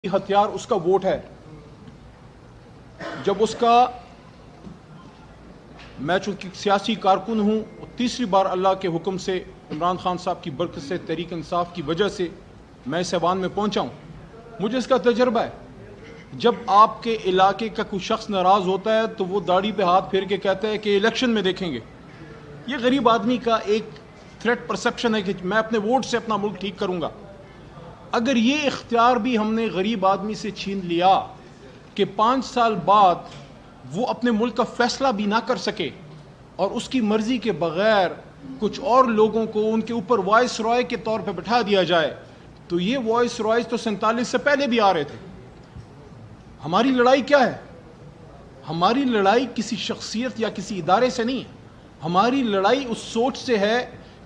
ہتھیار اس کا ووٹ ہے. جب اس کا میں چونکہ سیاسی کارکن ہوں، تیسری بار اللہ کے حکم سے عمران خان صاحب کی برکت سے تحریک انصاف کی وجہ سے میں اس ایوان میں پہنچا ہوں. مجھے اس کا تجربہ ہے. جب آپ کے علاقے کا کوئی شخص ناراض ہوتا ہے تو وہ داڑھی پہ ہاتھ پھیر کے کہتا ہے کہ الیکشن میں دیکھیں گے. یہ غریب آدمی کا ایک تھریٹ پرسپشن ہے کہ میں اپنے ووٹ سے اپنا ملک ٹھیک کروں گا. اگر یہ اختیار بھی ہم نے غریب آدمی سے چھین لیا کہ 5 سال بعد وہ اپنے ملک کا فیصلہ بھی نہ کر سکے اور اس کی مرضی کے بغیر کچھ اور لوگوں کو ان کے اوپر وائس رائے کے طور پہ بٹھا دیا جائے، تو یہ وائس رائز تو 47 سے پہلے بھی آ رہے تھے. ہماری لڑائی کیا ہے؟ ہماری لڑائی کسی شخصیت یا کسی ادارے سے نہیں ہے. ہماری لڑائی اس سوچ سے ہے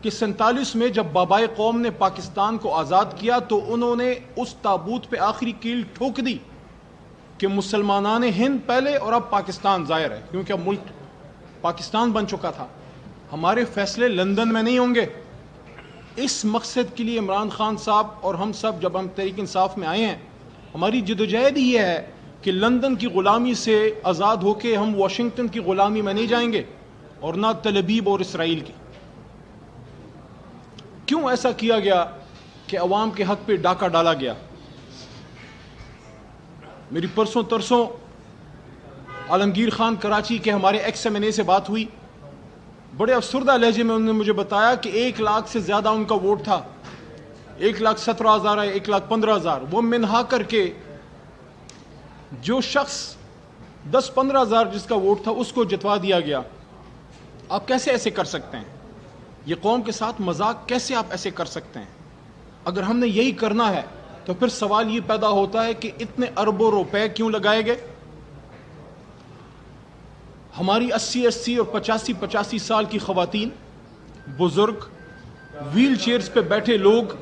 کہ 47 میں جب بابائے قوم نے پاکستان کو آزاد کیا تو انہوں نے اس تابوت پہ آخری کیل ٹھوک دی کہ مسلمانان ہند پہلے اور اب پاکستان ظاہر ہے، کیونکہ اب ملک پاکستان بن چکا تھا. ہمارے فیصلے لندن میں نہیں ہوں گے. اس مقصد کے لیے عمران خان صاحب اور ہم سب جب ہم تحریک انصاف میں آئے ہیں، ہماری جدوجہد ہی یہ ہے کہ لندن کی غلامی سے آزاد ہو کے ہم واشنگٹن کی غلامی میں نہیں جائیں گے اور نہ تل ابیب اور اسرائیل کی. کیوں ایسا کیا گیا کہ عوام کے حق پہ ڈاکہ ڈالا گیا؟ میری پرسوں ترسوں عالمگیر خان کراچی کے ہمارے ایکس ایم این اے سے بات ہوئی. بڑے افسردہ لہجے میں انہوں نے مجھے بتایا کہ 1 لاکھ سے زیادہ ان کا ووٹ تھا. 1,17,000 ہے، 1,15,000. وہ منہا کر کے جو شخص 10-15 ہزار جس کا ووٹ تھا اس کو جتوا دیا گیا. آپ کیسے ایسے کر سکتے ہیں؟ یہ قوم کے ساتھ مذاق کیسے آپ ایسے کر سکتے ہیں؟ اگر ہم نے یہی کرنا ہے تو پھر سوال یہ پیدا ہوتا ہے کہ اتنے اربوں روپے کیوں لگائے گئے؟ ہماری 80 اور 85 سال کی خواتین، بزرگ، ویل چیئرز پہ بیٹھے لوگ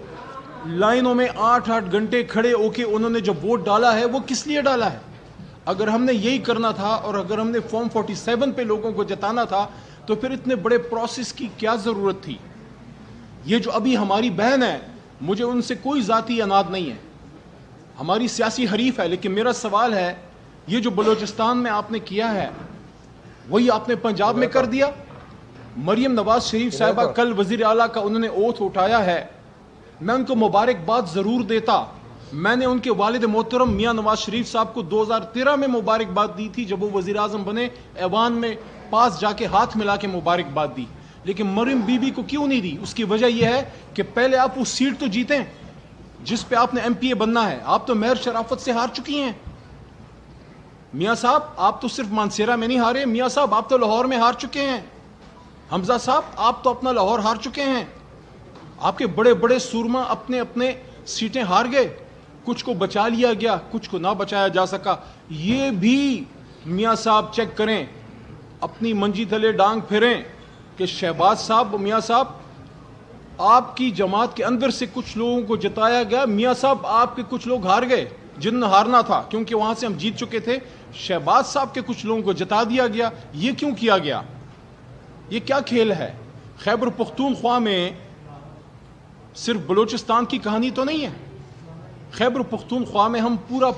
لائنوں میں 8 گھنٹے کھڑے ہو کے انہوں نے جب ووٹ ڈالا ہے وہ کس لیے ڈالا ہے؟ اگر ہم نے یہی کرنا تھا اور اگر ہم نے فارم 47 پہ لوگوں کو جتانا تھا تو پھر اتنے بڑے پروسیس کی کیا ضرورت تھی؟ یہ جو ابھی ہماری بہن ہے، مجھے ان سے کوئی ذاتی اناد نہیں ہے، ہماری سیاسی حریف ہے، لیکن میرا سوال ہے یہ جو بلوچستان میں آپ نے کیا ہے وہی آپ نے پنجاب میں کر دیا. مریم نواز شریف صاحبہ کل وزیر اعلیٰ کا انہوں نے اوتھ اٹھایا ہے. میں ان کو مبارکباد ضرور دیتا. میں نے ان کے والد محترم میاں نواز شریف صاحب کو 2013 میں مبارکباد دی تھی جب وہ وزیر اعظم بنے، ایوان میں پاس جا کے ہاتھ ملا کے مبارکباد دی. لیکن مریم بی بی کو کیوں نہیں دی؟ اس کی وجہ یہ ہے کہ پہلے آپ اس سیٹ تو جیتیں جس پہ آپ نے ایم پی اے بننا ہے. آپ تو مہر شرافت سے ہار چکی ہیں. میاں صاحب آپ تو صرف مانسیرا میں نہیں ہارے، میاں صاحب آپ تو لاہور میں ہار چکے ہیں. حمزہ صاحب آپ تو اپنا لاہور ہار چکے ہیں. آپ کے بڑے بڑے سورما اپنے اپنے سیٹیں ہار گئے. کچھ کو بچا لیا گیا، کچھ کو نہ بچایا جا سکا. یہ بھی میاں صاحب چیک کریں، اپنی منجی تھلے ڈانگ پھریں کہ شہباز صاحب، میاں صاحب آپ کی جماعت کے اندر سے کچھ لوگوں کو جتایا گیا. میاں صاحب آپ کے کچھ لوگ ہار گئے جن نے ہارنا تھا کیونکہ وہاں سے ہم جیت چکے تھے. شہباز صاحب کے کچھ لوگوں کو جتا دیا گیا. یہ کیوں کیا گیا؟ یہ کیا کھیل ہے؟ خیبر پختونخوا میں صرف بلوچستان کی کہانی تو نہیں ہے. خیبر پختونخوا میں ہم پورا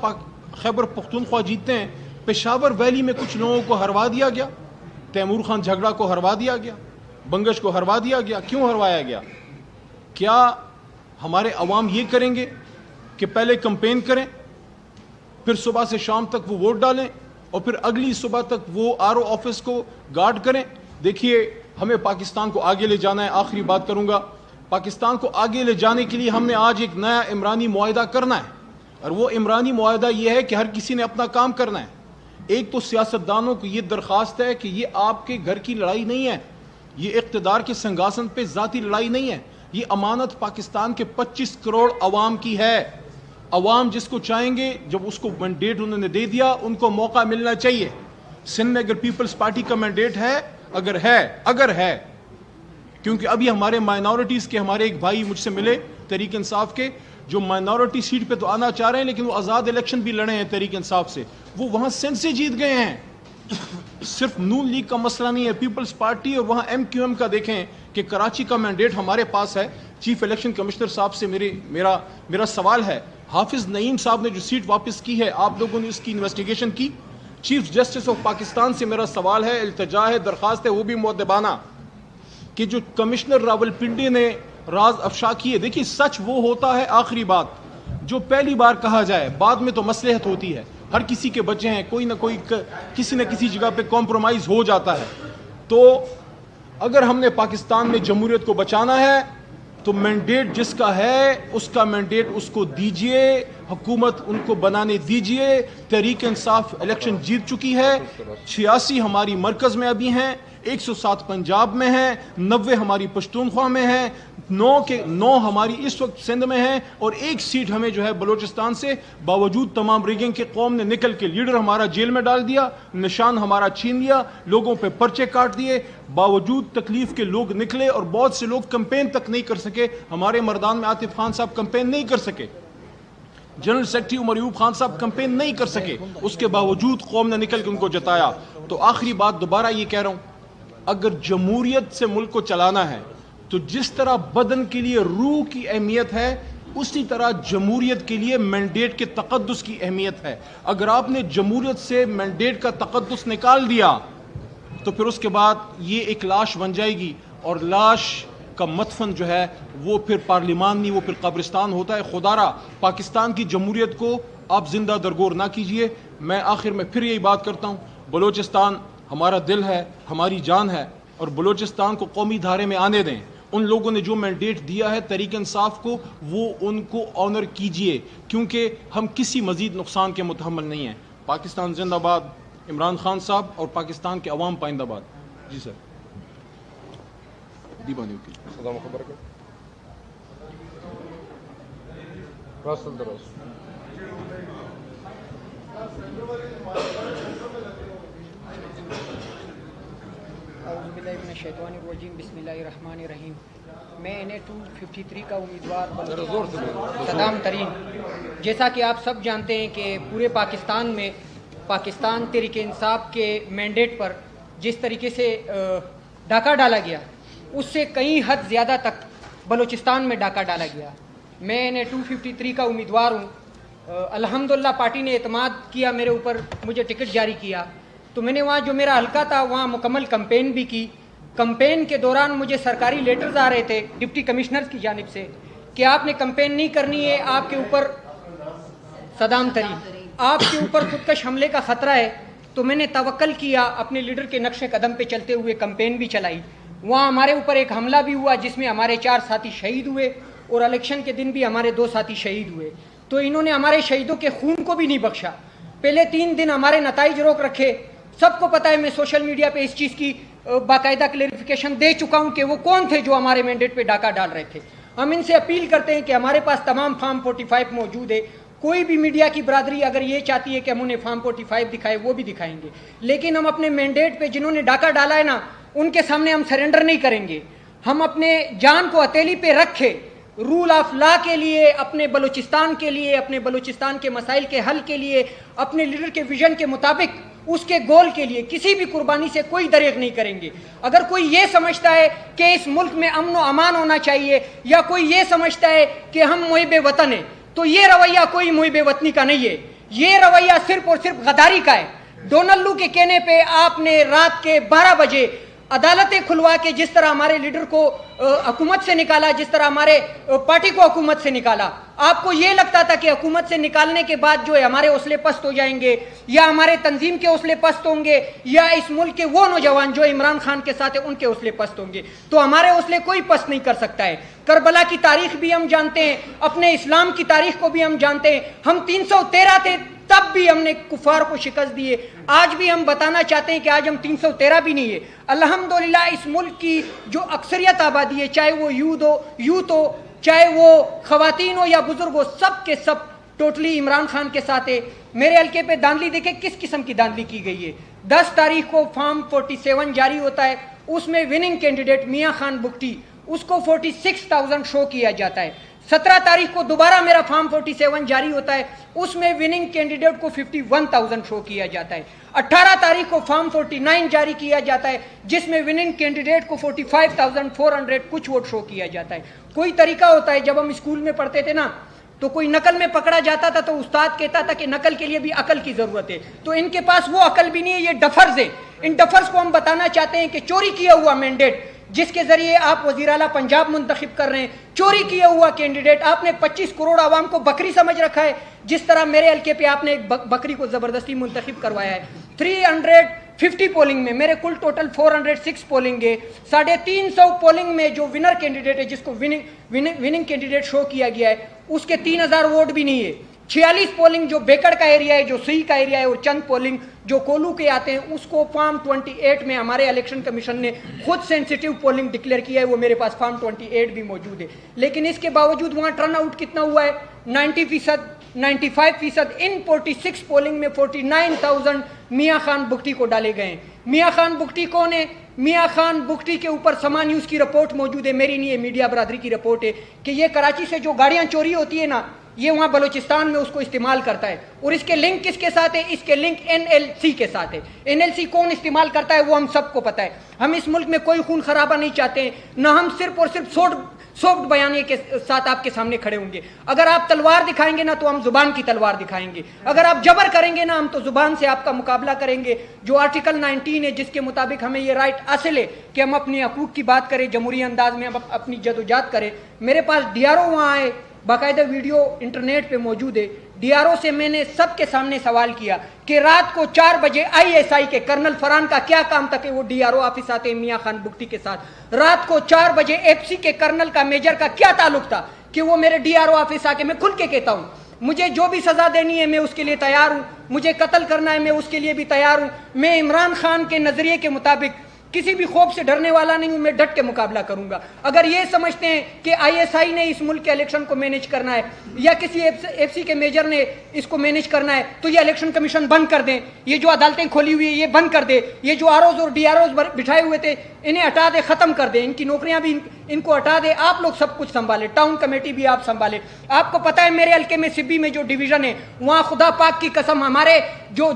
خیبر پختونخوا جیتتے ہیں. پشاور ویلی میں کچھ لوگوں کو ہروا دیا گیا. تیمور خان جھگڑا کو ہروا دیا گیا، بنگش کو ہروا دیا گیا. کیوں ہروایا گیا؟ کیا ہمارے عوام یہ کریں گے کہ پہلے کمپین کریں، پھر صبح سے شام تک وہ ووٹ ڈالیں اور پھر اگلی صبح تک وہ آر او آفس کو گارڈ کریں؟ دیکھیے ہمیں پاکستان کو آگے لے جانا ہے. آخری بات کروں گا. پاکستان کو آگے لے جانے کے لیے ہم نے آج ایک نیا عمرانی معاہدہ کرنا ہے، اور وہ عمرانی معاہدہ یہ ہے کہ ہر کسی نے اپنا کام کرنا ہے. ایک تو سیاستدانوں کو یہ درخواست ہے کہ یہ آپ کے گھر کی لڑائی نہیں ہے، یہ اقتدار کے سنگاسن پہ ذاتی لڑائی نہیں ہے. یہ امانت پاکستان کے 25 کروڑ عوام کی ہے. عوام جس کو چاہیں گے، جب اس کو مینڈیٹ انہوں نے دے دیا، ان کو موقع ملنا چاہیے. سندھ میں اگر پیپلز پارٹی کا مینڈیٹ ہے، اگر ہے کیونکہ ابھی ہمارے مائنورٹیز کے ہمارے ایک بھائی مجھ سے ملے تحریک انصاف کے، جو مائنورٹی سیٹ پہ تو آنا چاہ رہے ہیں لیکن وہ آزاد الیکشن بھی لڑے ہیں تحریک انصاف سے، وہ وہاں سندھ سے جیت گئے ہیں. صرف نون لیگ کا مسئلہ نہیں ہے، پیپلز پارٹی اور وہاں ایم کیو ایم کا. دیکھیں کہ کراچی کا مینڈیٹ ہمارے پاس ہے. چیف الیکشن کمشنر صاحب سے میرا سوال ہے، حافظ نعیم صاحب نے جو سیٹ واپس کی ہے، آپ لوگوں نے اس کی انویسٹیگیشن کی؟ چیف جسٹس آف پاکستان سے میرا سوال ہے، التجا ہے، درخواست ہے، وہ بھی مؤدبانہ، کہ جو کمشنر راولپنڈی نے راز افشا کیے، دیکھیے سچ وہ ہوتا ہے آخری بات جو پہلی بار کہا جائے، بعد میں تو مصلحت ہوتی ہے، ہر کسی کے بچے ہیں، کوئی نہ کوئی کسی نہ کسی جگہ پہ کمپرومائز ہو جاتا ہے۔ تو اگر ہم نے پاکستان میں جمہوریت کو بچانا ہے تو مینڈیٹ جس کا ہے اس کا مینڈیٹ اس کو دیجئے، حکومت ان کو بنانے دیجئے۔ تحریک انصاف الیکشن جیت چکی ہے، 86 ہماری مرکز میں ابھی ہیں، 107 پنجاب میں ہیں، 90 ہماری پشتونخوا میں ہیں، 9 ہماری اس وقت سندھ میں ہیں، اور 1 سیٹ ہمیں جو ہے بلوچستان سے، باوجود تمام ریگنگ کے قوم نے نکل کے لیڈر ہمارا جیل میں ڈال دیا، نشان ہمارا چھین لیا، لوگوں پہ پرچے کاٹ دیے، باوجود تکلیف کے لوگ نکلے اور بہت سے لوگ کمپین تک نہیں کر سکے۔ ہمارے مردان میں عاطف خان صاحب کمپین نہیں کر سکے، جنرل سیکرٹری عمر ایوب خان صاحب کمپین نہیں کر سکے، اس کے باوجود قوم نے نکل کے ان کو جتایا۔ تو آخری بات دوبارہ یہ کہہ رہا ہوں، اگر جمہوریت سے ملک کو چلانا ہے تو جس طرح بدن کے لیے روح کی اہمیت ہے، اسی طرح جمہوریت کے لیے مینڈیٹ کے تقدس کی اہمیت ہے۔ اگر آپ نے جمہوریت سے مینڈیٹ کا تقدس نکال دیا تو پھر اس کے بعد یہ ایک لاش بن جائے گی، اور لاش کا مدفن جو ہے وہ پھر پارلیمان نہیں، وہ پھر قبرستان ہوتا ہے۔ خدا را پاکستان کی جمہوریت کو آپ زندہ درگور نہ کیجئے۔ میں آخر میں پھر یہی بات کرتا ہوں، بلوچستان ہمارا دل ہے، ہماری جان ہے، اور بلوچستان کو قومی دھارے میں آنے دیں۔ ان لوگوں نے جو مینڈیٹ دیا ہے تحریک انصاف کو، وہ ان کو آنر کیجئے، کیونکہ ہم کسی مزید نقصان کے متحمل نہیں ہیں۔ پاکستان زندہ باد، عمران خان صاحب اور پاکستان کے عوام پائندہ باد۔ جی سر، دیبانی وکیل صدام خبر کر راسل دراز اعوذ باللہ من الشیطان الرجیم، بسم اللہ الرحمن الرحیم۔ میں NA 253 کا امیدوار صدام ترین، جیسا کہ آپ سب جانتے ہیں کہ پورے پاکستان میں پاکستان تحریک انصاف کے مینڈیٹ پر جس طریقے سے ڈاکہ ڈالا گیا، اس سے کئی حد زیادہ تک بلوچستان میں ڈاکہ ڈالا گیا۔ میں NA 253 کا امیدوار ہوں۔ الحمدللہ پارٹی نے اعتماد کیا میرے اوپر، مجھے ٹکٹ جاری کیا، تو میں نے وہاں جو میرا حلقہ تھا وہاں مکمل کمپین بھی کی۔ کمپین کے دوران مجھے سرکاری لیٹرز آ رہے تھے ڈپٹی کمشنر کی جانب سے کہ آپ نے کمپین نہیں کرنی ہے، آپ کے اوپر صدام ترین، آپ کے اوپر خودکش حملے کا خطرہ ہے۔ تو میں نے توکل کیا، اپنے لیڈر کے نقش قدم پہ چلتے ہوئے کمپین بھی چلائی۔ وہاں ہمارے اوپر ایک حملہ بھی ہوا جس میں ہمارے 4 ساتھی شہید ہوئے، اور الیکشن کے دن بھی ہمارے 2 ساتھی شہید ہوئے۔ تو انہوں نے ہمارے شہیدوں کے خون کو بھی نہیں بخشا۔ پہلے 3 دن ہمارے نتائج روک رکھے۔ سب کو پتہ ہے، میں سوشل میڈیا پہ اس چیز کی باقاعدہ کلیریفیکیشن دے چکا ہوں کہ وہ کون تھے جو ہمارے مینڈیٹ پہ ڈاکہ ڈال رہے تھے۔ ہم ان سے اپیل کرتے ہیں کہ ہمارے پاس تمام فارم 45 موجود ہے۔ کوئی بھی میڈیا کی برادری اگر یہ چاہتی ہے کہ ہم انہیں فارم 45 دکھائے، وہ بھی دکھائیں گے، لیکن ہم اپنے مینڈیٹ پہ جنہوں نے ڈاکہ ڈالا ہے نا، ان کے سامنے ہم سرنڈر نہیں کریں گے۔ ہم اپنے جان کو ہتھیلی پہ رکھے رول آف لا کے لیے، اپنے بلوچستان کے لیے، اپنے بلوچستان کے مسائل کے حل کے لیے، اپنے لیڈر کے ویژن کے مطابق، اس کے گول کے لیے کسی بھی قربانی سے کوئی دریغ نہیں کریں گے۔ اگر کوئی یہ سمجھتا ہے کہ اس ملک میں امن و امان ہونا چاہیے، یا کوئی یہ سمجھتا ہے کہ ہم محب وطن ہیں، تو یہ رویہ کوئی محب وطنی کا نہیں ہے، یہ رویہ صرف اور صرف غداری کا ہے۔ ڈونلڈ لو کے کہنے پہ آپ نے رات کے 12 بجے عدالتیں کھلوا کے جس طرح ہمارے لیڈر کو حکومت سے نکالا، جس طرح ہمارے پارٹی کو حکومت سے نکالا، آپ کو یہ لگتا تھا کہ حکومت سے نکالنے کے بعد جو ہے ہمارے حوصلے پست ہو جائیں گے، یا ہمارے تنظیم کے حوصلے پست ہوں گے، یا اس ملک کے وہ نوجوان جو عمران خان کے ساتھ ہیں ان کے حوصلے پست ہوں گے۔ تو ہمارے حوصلے کوئی پست نہیں کر سکتا ہے۔ کربلا کی تاریخ بھی ہم جانتے ہیں، اپنے اسلام کی تاریخ کو بھی ہم جانتے ہیں۔ ہم 313 تھے، تب بھی ہم نے کفار کو شکست دی ہے۔ آج بھی ہم بتانا چاہتے ہیں کہ آج ہم 313 بھی نہیں ہے۔ الحمدللہ اس ملک کی جو اکثریت آبادی ہے، چاہے وہ یوتھ ہو، چاہے وہ خواتین ہو یا بزرگ ہو، سب کے سب ٹوٹلی عمران خان کے ساتھ ہے۔ میرے حلقے پہ دھاندلی دیکھیں کس قسم کی دھاندلی کی گئی ہے۔ 10 تاریخ کو فارم 47 جاری ہوتا ہے، اس میں وننگ کینڈیڈیٹ میاں خان بگٹی، اس کو 46,000 شو کیا جاتا ہے۔ 17 تاریخ کو دوبارہ میرا فارم 47 جاری ہوتا ہے، اس میں وننگ کینڈیڈیٹ کو 51,000 شو کیا جاتا ہے۔ 18 تاریخ کو فارم 49 جاری کیا جاتا ہے، جس میں وننگ کینڈیڈیٹ کو 45,400 کچھ ووٹ شو کیا جاتا ہے۔ کوئی طریقہ ہوتا ہے، جب ہم اسکول میں پڑھتے تھے نا، تو کوئی نقل میں پکڑا جاتا تھا تو استاد کہتا تھا کہ نقل کے لیے بھی عقل کی ضرورت ہے. تو ان کے پاس وہ عقل بھی نہیں ہے, یہ ڈفرز ہے. ان ڈفرز کو ہم بتانا چاہتے ہیں کہ چوری کیا ہوا مینڈیٹ جس کے ذریعے آپ وزیر اعلیٰ پنجاب منتخب کر رہے ہیں, چوری کیا ہوا کینڈیڈیٹ, آپ نے 25 کروڑ عوام کو بکری سمجھ رکھا ہے, جس طرح میرے حلقے پہ آپ نے ایک بکری کو زبردستی منتخب کروایا ہے. 350 پولنگ میں میرے کل ٹوٹل 406 پولنگ ہے. 350 پولنگ میں جو ونر کینڈیڈیٹ ہے, جس کو وننگ کینڈیڈیٹ شو کیا گیا ہے, اس کے 3000 ووٹ بھی نہیں ہے. 46 پولنگ جو بیکڑ کا ایریا ہے, جو سی کا ایریا ہے, اور چند پولنگ جو کولو کے آتے ہیں, اس کو فارم 28 میں ہمارے الیکشن کمیشن نے خود سینسیٹیو پولنگ ڈکلیئر کیا ہے. وہ میرے پاس فارم 28 بھی موجود ہے. لیکن اس کے باوجود وہاں ٹرن آؤٹ کتنا ہوا ہے؟ 90%, 95%. ان 46 پولنگ میں 49,000 میاں خان بگٹی کو ڈالے گئے ہیں. میاں خان بگٹی کون ہے؟ میاں خان بگٹی کے اوپر سما نیوز کی رپورٹ موجود ہے, میری نہیں ہے, میڈیا برادری کی رپورٹ ہے, کہ یہ کراچی سے جو گاڑیاں چوری ہوتی ہے نا, یہ وہاں بلوچستان میں اس کو استعمال کرتا ہے. اور اس کے لنک کس کے ساتھ ہے؟ اس کے لنک NLC کے ساتھ ہے. NLC کون استعمال کرتا ہے وہ ہم سب کو پتہ ہے. ہم اس ملک میں کوئی خون خرابہ نہیں چاہتے ہیں, نہ ہم صرف اور صرف سافٹ بیانی کے ساتھ آپ کے سامنے کھڑے ہوں گے. اگر آپ تلوار دکھائیں گے نا تو ہم زبان کی تلوار دکھائیں گے. اگر آپ جبر کریں گے نا, ہم تو زبان سے آپ کا مقابلہ کریں گے. جو آرٹیکل 19 ہے, جس کے مطابق ہمیں یہ رائٹ حاصل ہے کہ ہم اپنے حقوق کی بات کریں, جمہوری انداز میں ہم اپنی جدوجہد کریں. میرے پاس DRO وہاں آئے, باقاعدہ ویڈیو انٹرنیٹ پہ موجود ہے. DRO سے میں نے سب کے سامنے سوال کیا کہ رات کو 4 بجے ISI کے کرنل فرحان کا کیا کام تھا کہ وہ DRO آفس آتے ہیں میاں خان بگٹی کے ساتھ. رات کو 4 بجے FC کے کرنل کا میجر کا کیا تعلق تھا کہ وہ میرے DRO آفس آ کے, میں کھل کے کہتا ہوں, مجھے جو بھی سزا دینی ہے میں اس کے لیے تیار ہوں, مجھے قتل کرنا ہے میں اس کے لیے بھی تیار ہوں. میں عمران خان کے نظریے کے مطابق کسی بھی خوف سے ڈرنے والا نہیں ہوں, میں ڈٹ کے مقابلہ کروں گا. اگر یہ سمجھتے ہیں کہ ISI نے اس ملک کے الیکشن کو مینیج کرنا ہے یا کسی FC کے میجر نے اس کو مینیج کرنا ہے, تو یہ الیکشن کمیشن بند کر دیں, یہ جو عدالتیں کھولی ہوئی ہیں یہ بند کر دے, یہ جو ROs اور DROs بٹھائے ہوئے تھے انہیں ہٹا دے, ختم کر دے, ان کی نوکریاں بھی ان کو ہٹا دے. آپ لوگ سب کچھ سنبھالے, ٹاؤن کمیٹی بھی آپ سنبھالے. آپ کو پتہ ہے میرے حلقے میں سبی میں جو ڈویژن ہے, وہاں خدا پاک کی قسم ہمارے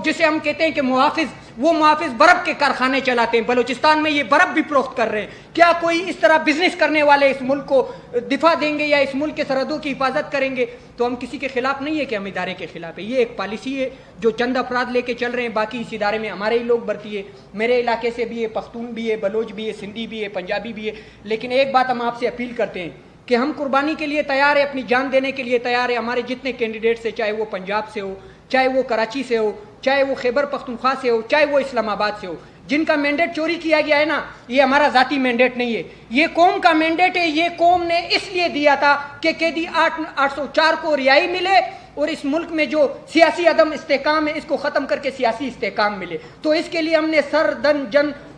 جسے ہم کہتے ہیں کہ محافظ, وہ محافظ برف کے کارخانے چلاتے ہیں. بلوچستان میں یہ برف بھی فروخت کر رہے ہیں. کیا کوئی اس طرح بزنس کرنے والے اس ملک کو دفاع دیں گے یا اس ملک کے سرحدوں کی حفاظت کریں گے؟ تو ہم کسی کے خلاف نہیں ہے کہ ہم ادارے کے خلاف ہے. یہ ایک پالیسی ہے جو چند افراد لے کے چل رہے ہیں, باقی اس ادارے میں ہمارے ہی لوگ بھرتی ہے. میرے علاقے سے بھی ہے, پختون بھی ہے, بلوچ بھی ہے, سندھی بھی ہے, پنجابی بھی ہے. لیکن ایک بات ہم آپ سے اپیل کرتے ہیں کہ ہم قربانی کے لیے تیار ہیں, اپنی جان دینے کے لیے تیار ہیں. ہمارے جتنے کینڈیڈیٹس ہیں, چاہے وہ پنجاب سے ہو, چاہے وہ کراچی سے ہو, چاہے وہ خیبر پختونخوا سے ہو, چاہے وہ اسلام آباد سے ہو, جن کا مینڈیٹ چوری کیا گیا ہے نا, یہ ہمارا ذاتی مینڈیٹ نہیں ہے, یہ قوم کا مینڈیٹ ہے. یہ قوم نے اس لیے دیا تھا کہ قیدی 804 کو رہائی ملے اور اس ملک میں جو سیاسی عدم استحکام ہے اس کو ختم کر کے سیاسی استحکام ملے. تو اس کے لیے ہم نے سر, دن,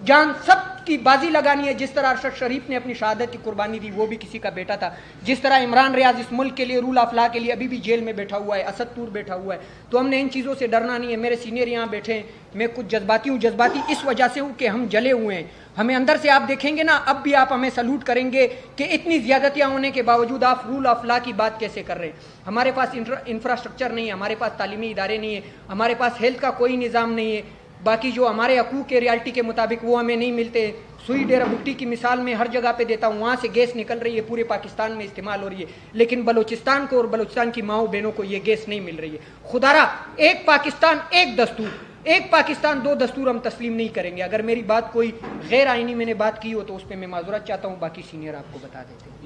جان سب کی بازی لگانی ہے. جس طرح ارشد شریف نے اپنی شہادت کی قربانی دی, وہ بھی کسی کا بیٹا تھا. جس طرح عمران ریاض اس ملک کے لیے, رول آف لا کے لیے ابھی بھی جیل میں بیٹھا ہوا ہے, اسد طور بیٹھا ہوا ہے. تو ہم نے ان چیزوں سے ڈرنا نہیں ہے. میرے سینئر یہاں بیٹھے ہیں, میں کچھ جذباتی ہوں. جذباتی اس وجہ سے ہوں کہ ہم جلے ہوئے ہیں. ہمیں اندر سے آپ دیکھیں گے نا, اب بھی آپ ہمیں سلوٹ کریں گے کہ اتنی زیادتیاں ہونے کے باوجود آپ رول آف لا کی بات کیسے کر رہے ہیں. ہمارے پاس انفراسٹرکچر نہیں ہے, ہمارے پاس تعلیمی ادارے نہیں ہیں, ہمارے پاس ہیلتھ کا کوئی نظام نہیں ہے. باقی جو ہمارے حقوق کے ریالٹی کے مطابق وہ ہمیں نہیں ملتے. سوئی ڈیرہ بگٹی کی مثال میں ہر جگہ پہ دیتا ہوں, وہاں سے گیس نکل رہی ہے, پورے پاکستان میں استعمال ہو رہی ہے, لیکن بلوچستان کو اور بلوچستان کی ماؤں بہنوں کو یہ گیس نہیں مل رہی ہے. خدارا, ایک پاکستان ایک دستور, ایک پاکستان دو دستور ہم تسلیم نہیں کریں گے. اگر میری بات کوئی غیر آئینی میں نے بات کی ہو تو اس پہ میں معذرت چاہتا ہوں, باقی سینئر آپ کو بتا دیتے ہیں.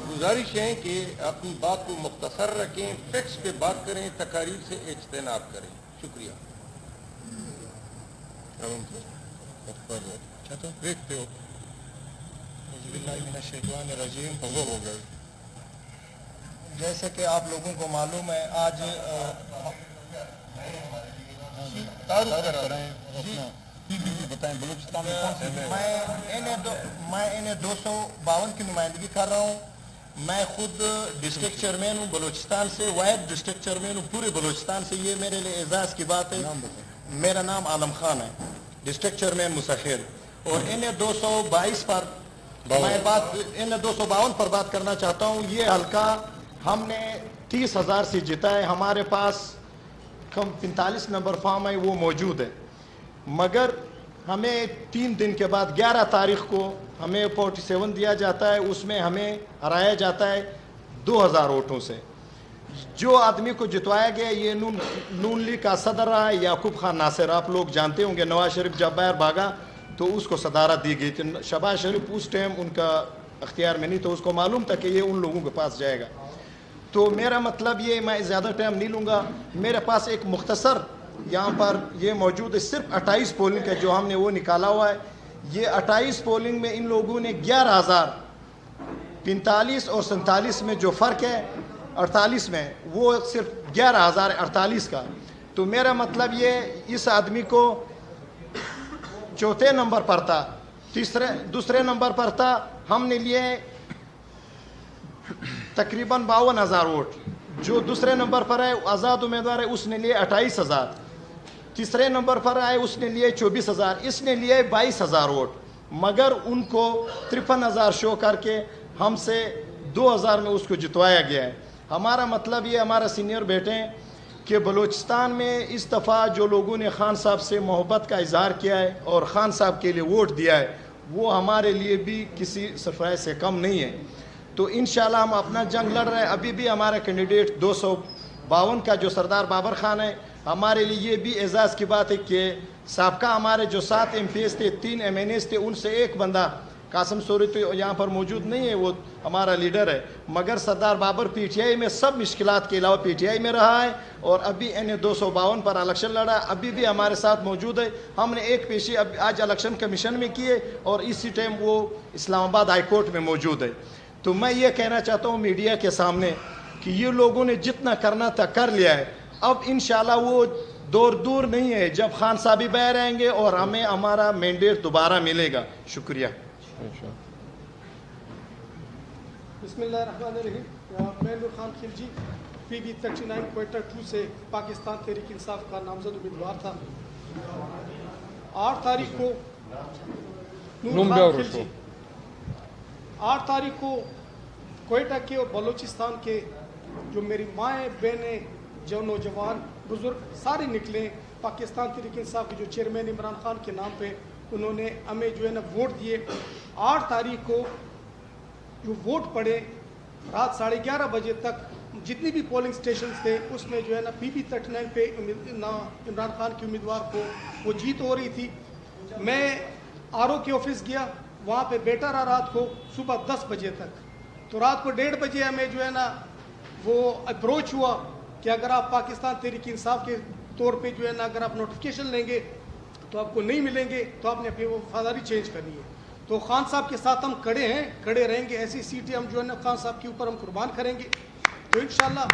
گزارش ہے کہ اپنی بات کو مختصر رکھیں, فیکٹس پہ بات کریں, تقاریر سے اجتناب کریں. شکریہ. دیکھتے ہو جیسے کہ آپ لوگوں کو معلوم ہے آج بتائیں بلوچستان میں کون سی میں انہیں 252 کی نمائندگی کر رہا ہوں. میں خود ڈسٹرکٹ چیئرمین ہوں بلوچستان سے, واحد ڈسٹرکٹ چیئرمین ہوں پورے بلوچستان سے. یہ میرے لیے اعزاز کی بات ہے. میرا نام عالم خان ہے, ڈسٹرکٹ چیئرمین مسخر. اور انہیں 222 پر میں بات, انہیں 252 پر بات کرنا چاہتا ہوں. یہ حلقہ ہم نے 30,000 سے جیتا ہے. ہمارے پاس 45 نمبر فارم ہے وہ موجود ہے, مگر ہمیں 3 دن کے بعد 11 تاریخ کو ہمیں 47 دیا جاتا ہے, اس میں ہمیں ہرایا جاتا ہے 2000 ووٹوں سے. جو آدمی کو جتوایا گیا یہ نون لیگ کا صدر رہا ہے یعقوب خان ناصر. آپ لوگ جانتے ہوں گے نواز شریف جب باہر بھاگا تو اس کو صدارت دی گئی تھی. شہباز شریف اس ٹائم ان کا اختیار میں نہیں تو اس کو معلوم تھا کہ یہ ان لوگوں کے پاس جائے گا. تو میرا مطلب یہ, میں زیادہ ٹائم نہیں لوں گا. میرے پاس ایک مختصر یہاں پر یہ موجود ہے, صرف 28 پولنگ ہے جو ہم نے وہ نکالا ہوا ہے. یہ 28 پولنگ میں ان لوگوں نے 11,045 اور 47 میں جو فرق ہے 48 میں, وہ صرف 11,048 کا. تو میرا مطلب یہ, اس آدمی کو چوتھے نمبر پر تھا, دوسرے نمبر پر تھا. ہم نے لیے تقریباً 52,000 ووٹ. جو دوسرے نمبر پر ہے آزاد امیدوار ہے اس نے لیے 28,000. تیسرے نمبر پر آئے اس نے لیے 24,000. اس نے لیے 22,000 ووٹ, مگر ان کو 53,000 شو کر کے ہم سے 2,000 میں اس کو جتوایا گیا ہے. ہمارا مطلب یہ, ہمارا سینئر بیٹے ہیں کہ بلوچستان میں اس دفعہ جو لوگوں نے خان صاحب سے محبت کا اظہار کیا ہے اور خان صاحب کے لیے ووٹ دیا ہے وہ ہمارے لیے بھی کسی سرفراز سے کم نہیں ہے. تو انشاءاللہ ہم اپنا جنگ لڑ رہے ہیں. ابھی بھی ہمارا کینڈیڈیٹ 252 کا جو سردار بابر خان ہے, ہمارے لیے یہ بھی اعزاز کی بات ہے کہ سابقہ ہمارے جو 7 MPs تھے, 3 MNAs تھے, ان سے ایک بندہ قاسم سوری تو یہاں پر موجود نہیں ہے, وہ ہمارا لیڈر ہے, مگر سردار بابر PTI میں سب مشکلات کے علاوہ PTI میں رہا ہے اور ابھی NA 252 پر الیکشن لڑا ہے. ابھی بھی ہمارے ساتھ موجود ہے. ہم نے ایک پیشی آج الیکشن کمیشن میں کیے اور اسی ٹائم وہ اسلام آباد ہائی کورٹ میں موجود ہے. تو میں یہ کہنا چاہتا ہوں میڈیا کے سامنے کہ یہ لوگوں نے جتنا کرنا تھا کر لیا ہے. اب انشاءاللہ وہ دور نہیں ہے جب خان صاحب باہر آئیں گے اور ہمیں ہمارا مینڈیٹ دوبارہ ملے گا. شکریہ. بسم اللہ الرحمن الرحیم. میں نور خان خلجی PB 39 کوئٹہ 2 سے پاکستان تحریک انصاف کا نامزد امیدوار تھا. 8 تاریخ کو نور خان خلجی 8 تاریخ کو کوئٹہ کے اور بلوچستان کے جو میری مائیں بہنیں جو نوجوان بزرگ سارے نکلے پاکستان تحریک انصاف کے جو چیئرمین عمران خان کے نام پہ انہوں نے ہمیں جو ہے نا ووٹ دیے. 8 تاریخ کو جو ووٹ پڑے رات 11:30 بجے تک جتنی بھی پولنگ سٹیشنز تھے اس میں جو ہے نا PB 39 پہ عمران خان کے امیدوار کو وہ جیت ہو رہی تھی. میں RO کے آفس گیا, وہاں پہ بیٹا رہا رات کو صبح 10 بجے تک. تو رات کو 1:30 بجے ہمیں جو ہے نا وہ اپروچ ہوا کہ اگر آپ پاکستان تحریک انصاف کے طور پہ جو ہے نا اگر آپ نوٹیفیکیشن لیں گے تو آپ کو نہیں ملیں گے, تو آپ نے اپنی وفاداری چینج کرنی ہے. تو خان صاحب کے ساتھ ہم کھڑے ہیں, کھڑے رہیں گے. ایسی سیٹیں ہم جو ہے نا خان صاحب کے اوپر ہم قربان کریں گے. تو انشاءاللہ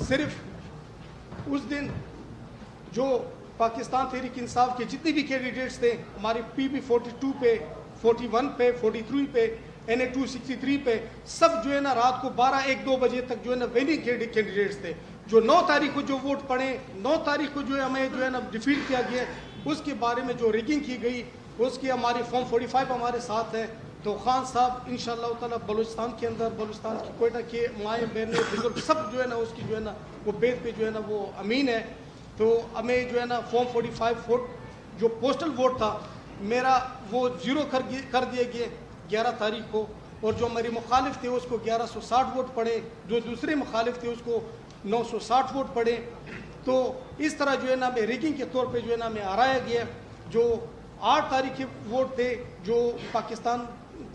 صرف اس دن جو پاکستان تحریک انصاف کے جتنے بھی کینڈیڈیٹس تھے ہماری PB 42 پہ 41 پہ 43 پہ NA 263 پہ سب جو ہے نا رات کو 12-1-2 بجے تک جو ہے نا وننگ کینڈیڈیٹس تھے. جو 9 تاریخ کو جو ووٹ پڑے, 9 تاریخ کو جو ہے ہمیں جو ہے نا ڈیفیٹ کیا گیا, اس کے بارے میں جو ریگنگ کی گئی اس کی ہماری فارم 45 ہمارے ساتھ ہے. تو خان صاحب انشاءاللہ تعالی بلوچستان کے اندر, بلوچستان کی کوئٹہ کے مائیں بہنیں بزرگ سب جو ہے نا اس کی جو ہے نا وہ بیت پہ جو ہے نا وہ امین ہے. تو ہمیں جو ہے نا فارم 45 ووٹ جو پوسٹل ووٹ تھا میرا وہ 0 کر دیے گئے 11 تاریخ کو, اور جو ہماری مخالف تھے اس کو 1160 ووٹ پڑے, جو دوسرے مخالف تھے اس کو 960 ووٹ پڑے. تو اس طرح جو ہے نا ہمیں ریگنگ کے طور پہ جو ہے نا ہمیں ہرایا گیا. جو 8 تاریخ کے ووٹ تھے جو پاکستان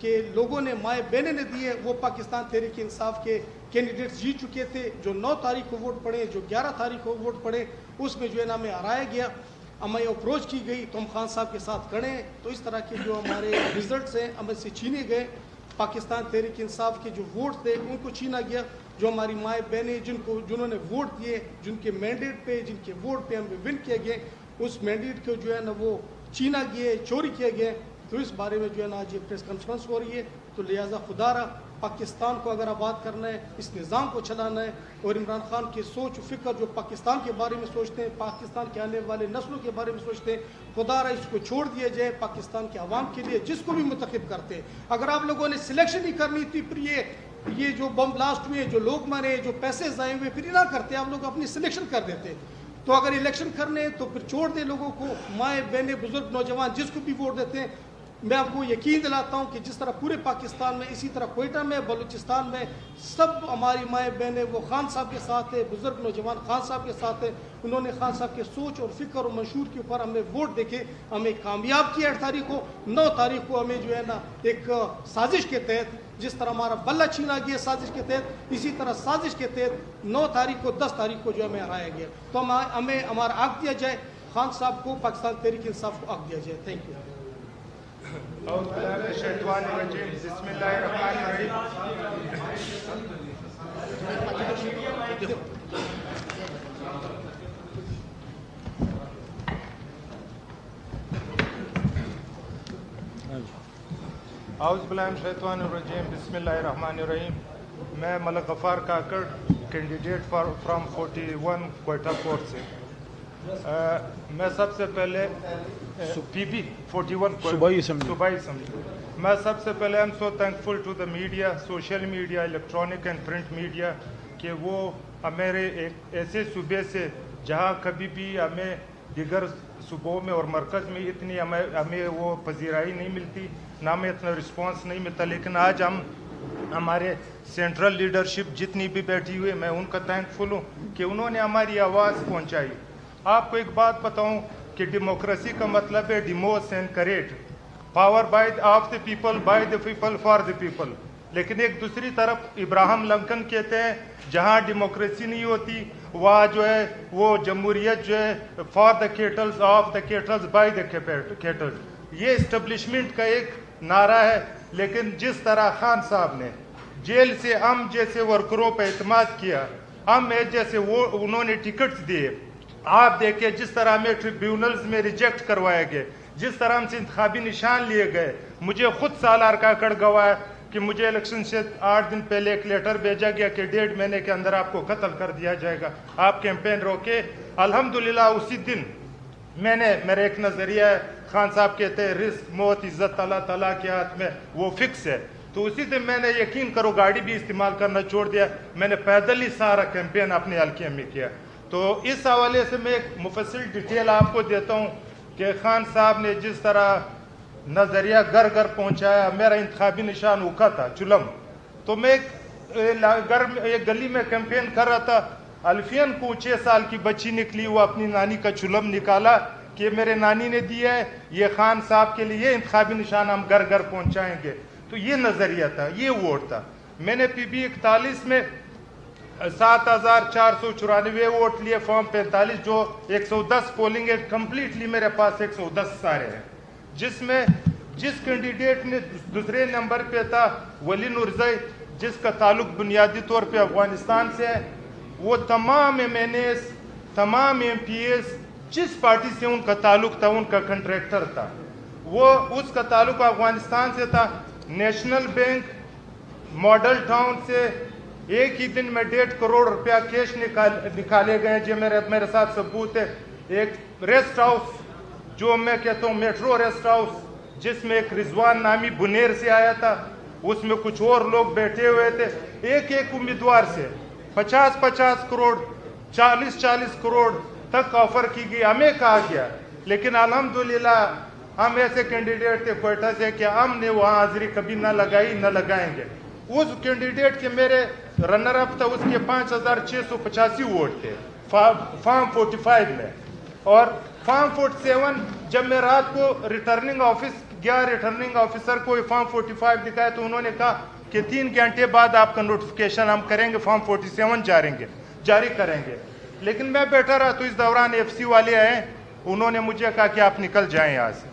کے لوگوں نے مائیں بہنیں نے دیے وہ پاکستان تحریک انصاف کے کینڈیڈیٹس جیت چکے تھے. جو 9 تاریخ کو ووٹ پڑے, جو 11 تاریخ کو ووٹ پڑے, اس میں جو ہے نا ہمیں ہرایا گیا. ہمیں اپروچ کی گئی تو ہم خان صاحب کے ساتھ کھڑے ہیں. تو اس طرح کے جو ہمارے ریزلٹس ہیں ہمیں سے چھینے گئے. پاکستان تحریک انصاف کے جو ووٹ تھے ان کو چھینا گیا. جو ہماری مائیں بہنیں جنہوں نے ووٹ دیے, جن کے مینڈیٹ پہ, جن کے ووٹ پہ ہمیں ون کیا گئے, اس مینڈیٹ کو جو ہے نا وہ چھینا گیا, چوری کیا گیا. تو اس بارے میں جو ہے نا آج یہ پریس کانفرنس ہو رہی ہے. تو لہٰذا خدا رہا پاکستان کو اگر آباد کرنا ہے, اس نظام کو چلانا ہے, اور عمران خان کی سوچ و فکر جو پاکستان کے بارے میں سوچتے ہیں, پاکستان کے آنے والے نسلوں کے بارے میں سوچتے ہیں, خدا رہا اس کو چھوڑ دیا جائے پاکستان کے عوام کے لیے جس کو بھی منتخب کرتے ہیں. اگر آپ لوگوں نے سلیکشن ہی کرنی تھی پھر یہ جو بم بلاسٹ ہوئے, جو لوگ مرے, جو پیسے ضائع ہوئے, پھر نہ کرتے, آپ لوگ اپنی سلیکشن کر دیتے. تو اگر الیکشن کرنے ہیں تو پھر چھوڑ دیں لوگوں کو, مائیں بہنیں بزرگ نوجوان جس کو بھی ووٹ دیتے ہیں. میں آپ کو یقین دلاتا ہوں کہ جس طرح پورے پاکستان میں, اسی طرح کوئٹہ میں, بلوچستان میں سب ہماری مائیں بہنیں وہ خان صاحب کے ساتھ ہے, بزرگ نوجوان خان صاحب کے ساتھ ہے. انہوں نے خان صاحب کے سوچ اور فکر اور منشور کے اوپر ہمیں ووٹ دے کے ہمیں کامیاب کیا. 8 تاریخ کو 9 تاریخ کو ہمیں جو ہے نا ایک سازش کے تحت, جس طرح ہمارا بلہ چھینا گیا سازش کے تحت, اسی طرح سازش کے تحت 9 تاریخ کو 10 تاریخ کو جو ہمیں ہرایا گیا. تو ہمیں ہمارا حق دیا جائے, خان صاحب کو, پاکستان تحریک انصاف کو حق دیا جائے. Thank you. اعوذ باللہ من الشیطان الرجیم بسم اللہ الرحمن الرحیم. اعوذ باللہ من الشیطان الرجیم بسم اللہ الرحمن الرحیم. میں Malik Ghaffar Kakar, candidate from 41 Quetta court سے. میں سب سے پہلے پی پی 41 صوبائی اسمبلی. میں سب سے پہلے am so thankful to the media, social media, electronic and print media, کہ وہ ہمارے ایک ایسے صوبے سے جہاں کبھی بھی ہمیں دیگر صوبوں میں اور مرکز میں اتنی ہمیں وہ پذیرائی نہیں ملتی, نہ ہمیں اتنا رسپانس نہیں ملتا, لیکن آج ہمارے سینٹرل لیڈرشپ جتنی بھی بیٹھی ہوئی, میں ان کا تھینکفل ہوں کہ انہوں نے ہماری آواز پہنچائی. آپ کو ایک بات بتاؤں کہ ڈیموکریسی کا مطلب ہے demos and crat, power by of the people, by the people, for the people. لیکن ایک دوسری طرف ابراہم لنکن کہتے ہیں جہاں ڈیموکریسی نہیں ہوتی وہاں جو ہے وہ جمہوریت جو ہے for the cattles, of the cattles, by the cattles. یہ اسٹیبلشمنٹ کا ایک نعرہ ہے. لیکن جس طرح خان صاحب نے جیل سے ہم جیسے ورکروں پہ اعتماد کیا, ہم جیسے وہ انہوں نے ٹکٹس دیے, آپ دیکھیں جس طرح ہمیں ٹریبیونلز میں ریجیکٹ کروائے گئے, جس طرح ہم سے انتخابی نشان لیے گئے. مجھے خود سالار کاکڑ گواہ ہے کہ مجھے الیکشن سے 8 دن پہلے ایک لیٹر بھیجا گیا کہ 1.5 مہینے کے اندر آپ کو قتل کر دیا جائے گا, آپ کیمپین روکے. الحمدللہ اسی دن میرا ایک نظریہ ہے, خان صاحب کہتے ہیں رزق, موت, عزت اللہ تعالیٰ کے ہاتھ میں, وہ فکس ہے. تو اسی دن میں نے یقین کرو گاڑی بھی استعمال کرنا چھوڑ دیا, میں نے پیدل ہی سارا کیمپین اپنے حلقے میں کیا. تو اس حوالے سے میں ایک مفصل ڈیٹیل آپ کو دیتا ہوں کہ خان صاحب نے جس طرح نظریہ گھر گھر پہنچایا. میرا انتخابی نشان اوکھا تھا, چلم. تو میں ایک گلی میں کیمپین کر رہا تھا, الفین کو 6 سال کی بچی نکلی, وہ اپنی نانی کا چلم نکالا کہ میرے نانی نے دیا ہے, یہ خان صاحب کے لیے انتخابی نشان ہم گھر گھر پہنچائیں گے. تو یہ نظریہ تھا, یہ ووٹ تھا. میں نے پی بی 41 میں 7494 ووٹ لیے, فارم 45 جو 110 پولنگ ہے, کمپلیٹلی میرے پاس 110 سارے ہیں. جس میں جس کینڈیڈیٹ نے دوسرے نمبر پہ تھا ولی نورزئی, جس کا تعلق بنیادی طور پہ افغانستان سے ہے, وہ تمام ایم این ایس, تمام ایم پی ایس جس پارٹی سے ان کا تعلق تھا ان کا کنٹریکٹر تھا. وہ اس کا تعلق افغانستان سے تھا. نیشنل بینک ماڈل ٹاؤن سے ایک ہی دن میں 1.5 کروڑ روپیہ کیش نکالے گئے, جو میرے ساتھ ثبوت ہے. ایک ریسٹ ہاؤس جو میں کہتا ہوں میٹرو ریسٹ ہاؤس, جس میں ایک رضوان نامی بنیر سے آیا تھا, اس میں کچھ اور لوگ بیٹھے ہوئے تھے. ایک امیدوار سے 50 کروڑ 40 کروڑ تک آفر کی گئی. ہمیں کہا گیا, لیکن الحمدللہ ہم ایسے کینڈیڈیٹ تھے کوئٹہ سے کہ ہم نے وہاں حاضری کبھی نہ لگائی, نہ لگائیں گے. اس کینڈیڈیٹ کے میرے رنر اپ تھا, اس کے 5685 ووٹ تھے فارم 45 میں. اور فارم 47 جب میں رات کو ریٹرننگ آفس گیا, ریٹرننگ آفیسر کو فارم 45 دکھایا تو انہوں نے کہا کہ 3 گھنٹے بعد آپ کا نوٹیفکیشن ہم کریں گے, فارم 47 جاری کریں گے. لیکن میں بیٹھا رہا تو اس دوران ایف سی والے آئے, انہوں نے مجھے کہا کہ آپ نکل جائیں یہاں سے.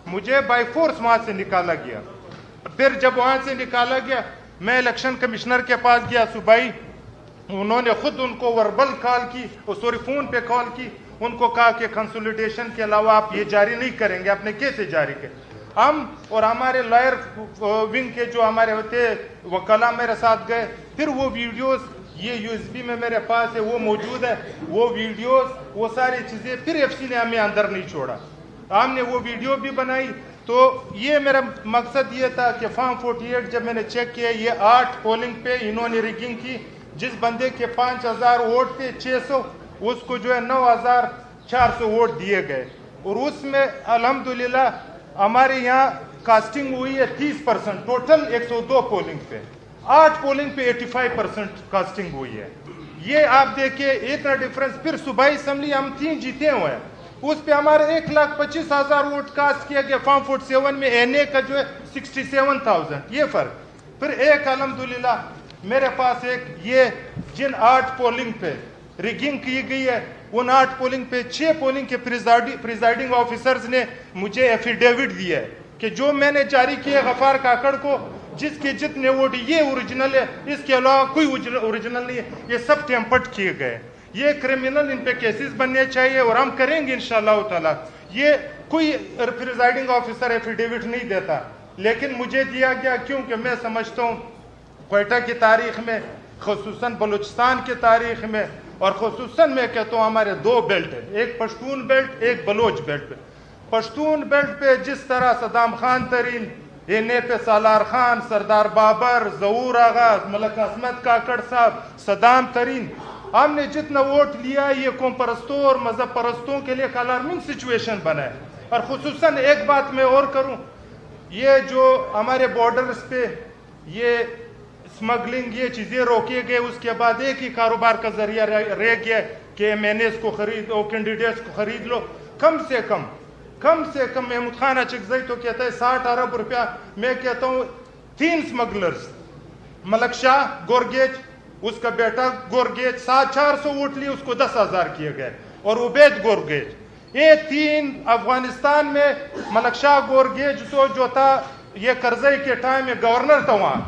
مجھے بائی فورس وہاں سے نکالا گیا. پھر جب وہاں سے نکالا گیا میں الیکشن کمشنر کے پاس گیا صوبائی, انہوں نے خود ان کو وربل کال کی, فون پہ کال کی, ان کو کہا کہ کنسولیڈیشن کے علاوہ آپ یہ جاری نہیں کریں گے. آپ نے کیسے جاری کریں؟ ہم اور ہمارے لائر ونگ کے جو ہمارے ہوتے وکلا میرے ساتھ گئے. پھر وہ ویڈیوز یہ یو ایس بی میں میرے پاس ہے, وہ موجود ہے, وہ ویڈیوز, وہ ساری چیزیں. پھر ایف سی نے ہمیں اندر نہیں چھوڑا, ہم نے وہ ویڈیو بھی بنائی. تو یہ میرا مقصد یہ تھا کہ فارم 48 جب میں نے چیک کیا, یہ 8 پولنگ پہ انہوں نے ریگنگ کی. جس بندے کے 5000 ووٹ تھے اس کو جو ہے 9400 ووٹ دیے گئے اور اس میں الحمدللہ ہمارے یہاں کاسٹنگ ہوئی ہے 30%، ٹوٹل 102 پولنگ پہ 8 پولنگ پہ 85% کاسٹنگ ہوئی ہے. یہ آپ دیکھیں اتنا ڈفرنس. پھر صوبائی اسمبلی ہم 3 جیتے ہوئے ہیں، اس پہ ہمارے 1,25,000 ووٹ کاسٹ کیا گیا. فارم 47 میں این اے کا جو ہے 67,000. یہ فرق. پھر ایک الحمدللہ میرے پاس ایک یہ جن 8 پولنگ پہ ریگنگ کی گئی ہے، ان 8 پولنگ پہ 6 پولنگ کے پریزائڈنگ آفیسرز نے مجھے ایفیڈیوٹ دیا ہے کہ جو میں نے جاری کیا غفار کاکڑ کو، جس کے جتنے ووٹ یہ اوریجنل ہے، اس کے علاوہ کوئی اوریجنل نہیں ہے، یہ سب ٹیمپرڈ کیے گئے. یہ کرمنل، ان پہ کیسز بننے چاہیے اور ہم کریں گے انشاءاللہ تعالی. یہ کوئی پریزائڈنگ آفیسر ایفیڈیوٹ نہیں دیتا، لیکن مجھے دیا گیا کیونکہ میں سمجھتا ہوں کوئٹہ کی تاریخ میں، خصوصاً بلوچستان کی تاریخ میں، اور خصوصاً میں کہتا ہوں ہمارے 2 بیلٹ ہیں، ایک پشتون بیلٹ، ایک بلوچ بیلٹ. پشتون بیلٹ پہ جس طرح صدام خان ترین، این اے پہ سالار خان، سردار بابر، ظہور آغا، ملک عصمت کاکڑ صاحب، صدام ترین، ہم نے جتنا ووٹ لیا یہ قوم پرستوں اور مذہب پرستوں کے لیے ایک الارمنگ سچویشن بنا ہے. اور خصوصاً ایک بات میں اور کروں، یہ جو ہمارے بارڈرز پہ یہ اسمگلنگ، یہ چیزیں روکے گئے، اس کے بعد ایک ہی کاروبار کا ذریعہ رہ گیا کہ ایم این ایز کو خرید لو، کینڈیڈیٹس کو خرید لو. کم سے کم محمود خان اچکزئی تو کہتا ہے 60 ارب روپیہ. میں کہتا ہوں 3 اسمگلرز، ملک شاہ گورگیج، اس کا بیٹا گورگیج، 400 ووٹ لیے، اس کو 10,000 کیے گئے، اور عبید گورگیج. یہ 3 افغانستان میں ملک شاہ گورگیج تو جو تھا یہ کرزئی کے ٹائم میں گورنر تھا وہاں،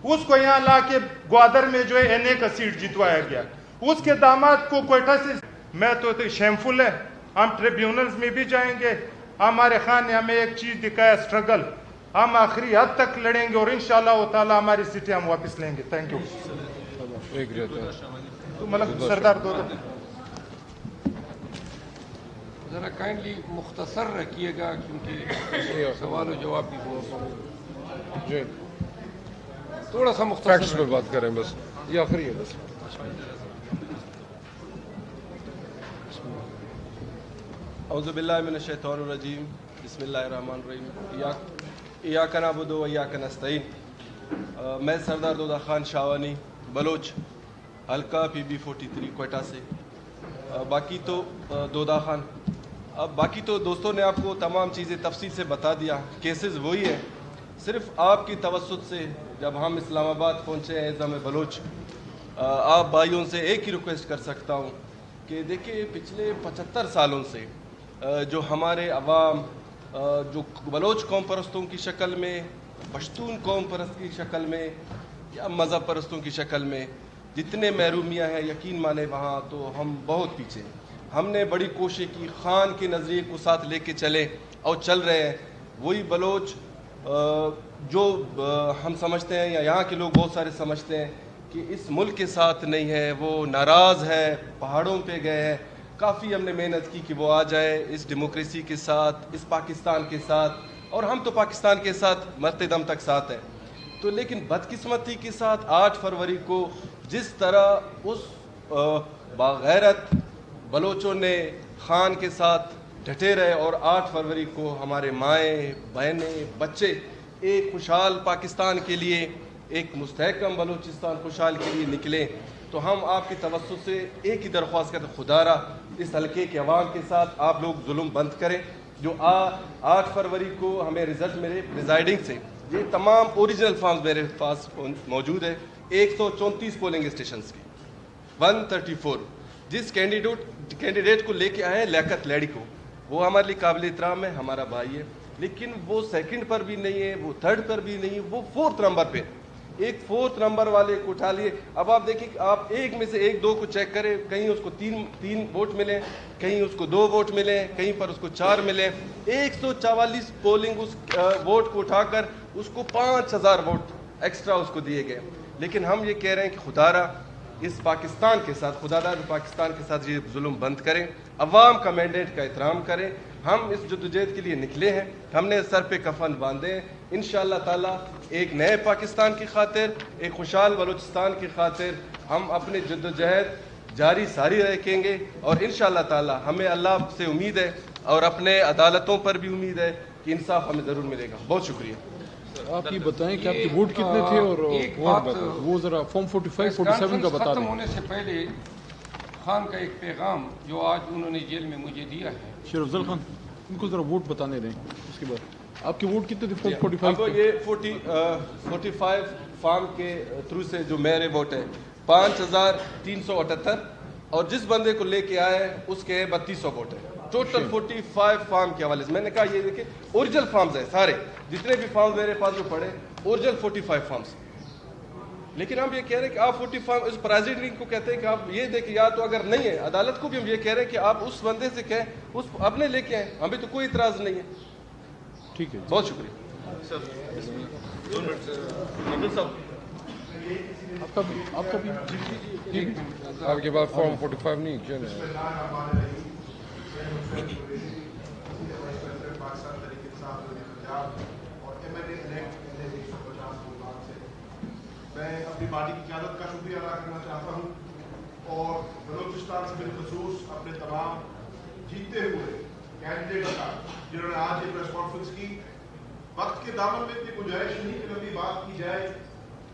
اس کو یہاں لا کے گوادر میں جو ہے این اے کا سیٹ جتوایا گیا. اس کے داماد کو کوئٹہ سے، میں تو شیمفل ہے. ہم ٹریبیونلز میں بھی جائیں گے. ہمارے خان نے ہمیں ایک چیز دکھایا، اسٹرگل. ہم آخری حد تک لڑیں گے اور انشاءاللہ تعالی ہماری سیٹیں ہم واپس لیں گے. Thank you. تو ملک سردار دو ذرا کائنڈلی مختصر رکھیے گا کیونکہ سوال و جواب بھی بہت جی تھوڑا سا فیکٹس مختصر. پہ بات کریں بس، یہ آخری ہے بس. اعوذ باللہ من الشیطان الرجیم، بسم اللہ الرحمن الرحیم. ایاک نعبد و ایاک نستعین. میں سردار دودہ خان شاوانی، بلوچ، حلقہ PB43 کوئٹہ سے. باقی تو دودہ خان، اب باقی تو دوستوں نے آپ کو تمام چیزیں تفصیل سے بتا دیا. کیسز وہی ہے، صرف آپ کی توسط سے جب ہم اسلام آباد پہنچے ہیں ایز میں بلوچ، آپ بھائیوں سے ایک ہی ریکویسٹ کر سکتا ہوں کہ دیکھیں پچھلے 75 سالوں سے جو ہمارے عوام جو بلوچ قوم پرستوں کی شکل میں، پشتون قوم پرست کی شکل میں یا مذہب پرستوں کی شکل میں جتنے محرومیاں ہیں، یقین مانے وہاں تو ہم بہت پیچھے ہیں. ہم نے بڑی کوشش کی، خان کے نظریے کو ساتھ لے کے چلے اور چل رہے ہیں. وہی بلوچ جو ہم سمجھتے ہیں یا یہاں کے لوگ بہت سارے سمجھتے ہیں کہ اس ملک کے ساتھ نہیں ہے، وہ ناراض ہے، پہاڑوں پہ گئے ہیں. کافی ہم نے محنت کی کہ وہ آ جائے اس ڈیموکریسی کے ساتھ، اس پاکستان کے ساتھ، اور ہم تو پاکستان کے ساتھ مرتے دم تک ساتھ ہیں. تو لیکن بدقسمتی کے ساتھ 8 فروری کو جس طرح اس باغیرت بلوچوں نے خان کے ساتھ ڈٹے رہے اور 8 فروری کو ہمارے مائیں بہنیں بچے ایک خوشحال پاکستان کے لیے، ایک مستحکم بلوچستان خوشحال کے لیے نکلے، تو ہم آپ کی توسط سے ایک ہی درخواست کرتے ہیں، خدا را اس حلقے کے عوام کے ساتھ آپ لوگ ظلم بند کریں. جو 8 فروری کو ہمیں رزلٹ میرے پریزائڈنگ سے، یہ تمام اوریجنل فارمز میرے پاس موجود ہے، 134 پولنگ اسٹیشنز کی 134. جس کینڈیڈیٹ کو لے کے آئے ہیں لیاقت لیڈی کو، وہ ہمارے لیے قابل احترام ہے، ہمارا بھائی ہے، لیکن وہ 2nd پر بھی نہیں ہے، وہ 3rd پر بھی نہیں ہے، وہ 4th نمبر پہ. ایک 4th نمبر والے کو اٹھا لیے. اب آپ دیکھیں کہ آپ ایک میں سے 1-2 کو چیک کریں، کہیں اس کو 3 ووٹ ملے، کہیں اس کو 2 ووٹ ملے، کہیں پر اس کو 4 ملے. 144 پولنگ اس ووٹ کو اٹھا کر اس کو 5000 ووٹ ایکسٹرا اس کو دیے گئے. لیکن ہم یہ کہہ رہے ہیں کہ خدا را اس پاکستان کے ساتھ، خدا داد پاکستان کے ساتھ یہ ظلم بند کریں، عوام کا مینڈیٹ کا احترام کریں. ہم اس جدوجہد کے لیے نکلے ہیں، ہم نے سر پہ کفن باندھے ہیں. انشاءاللہ تعالی ایک نئے پاکستان کی خاطر، ایک خوشحال بلوچستان کی خاطر ہم اپنے جدوجہد جاری ساری رکھیں گے اور انشاءاللہ تعالی ہمیں اللہ سے امید ہے اور اپنے عدالتوں پر بھی امید ہے کہ انصاف ہمیں ضرور ملے گا. بہت شکریہ. آپ یہ بتائیں کہ آپ کے ووٹ کتنے تھے اور ایک بات وہ ذرا فارم 45 47 کا کانفرنس بتا ختم دیں. ہونے سے پہلے خان کا ایک پیغام جو آج انہوں نے جیل میں مجھے دیا ہے. شیر افضل خان ان کو ذرا ووٹ بتانے دیں. اس کے بعد آپ کے ووٹ کتنے تھے فارم 45 اب پہ؟ یہ 45 فارم کے تھرو سے جو میرے ووٹ ہے 5378 اور جس بندے کو لے کے آئے اس کے 3200 ووٹ ہے. ٹوٹل 45 فارم کے حوالے سے میں نے کہا یہ دیکھیں اوریجنل فارمز ہیں سارے جتنے بھی فارم میرے پاس جو پڑے اوریجنل 45 فارمز. لیکن ہم یہ کہہ رہے ہیں کہ آپ 40 فارم اس پریزیڈنٹ کو کہتے ہیں کہ آپ یہ دیکھیں یا تو اگر نہیں ہے عدالت کو بھی ہم یہ کہہ رہے ہیں کہ آپ اس بندے سے کہیں اس اپنے لے کے آئیں. ہمیں تو کوئی اعتراض نہیں ہے. ٹھیک ہے. بہت شکریہ. آپ کا بھی آپ کے بعد فارم 45 نہیں کیا میں اپنی پارٹی کی قیادت کا شکریہ ادا کرنا چاہتا ہوں اور بلوچستان سے بالخصوص اپنے تمام جیتے ہوئے کینڈیڈیٹ کا جنہوں نے آج یہ پریس کانفرنس کی. وقت کے دامن میں اتنی گنجائش نہیں کہ لمبی بات کی جائے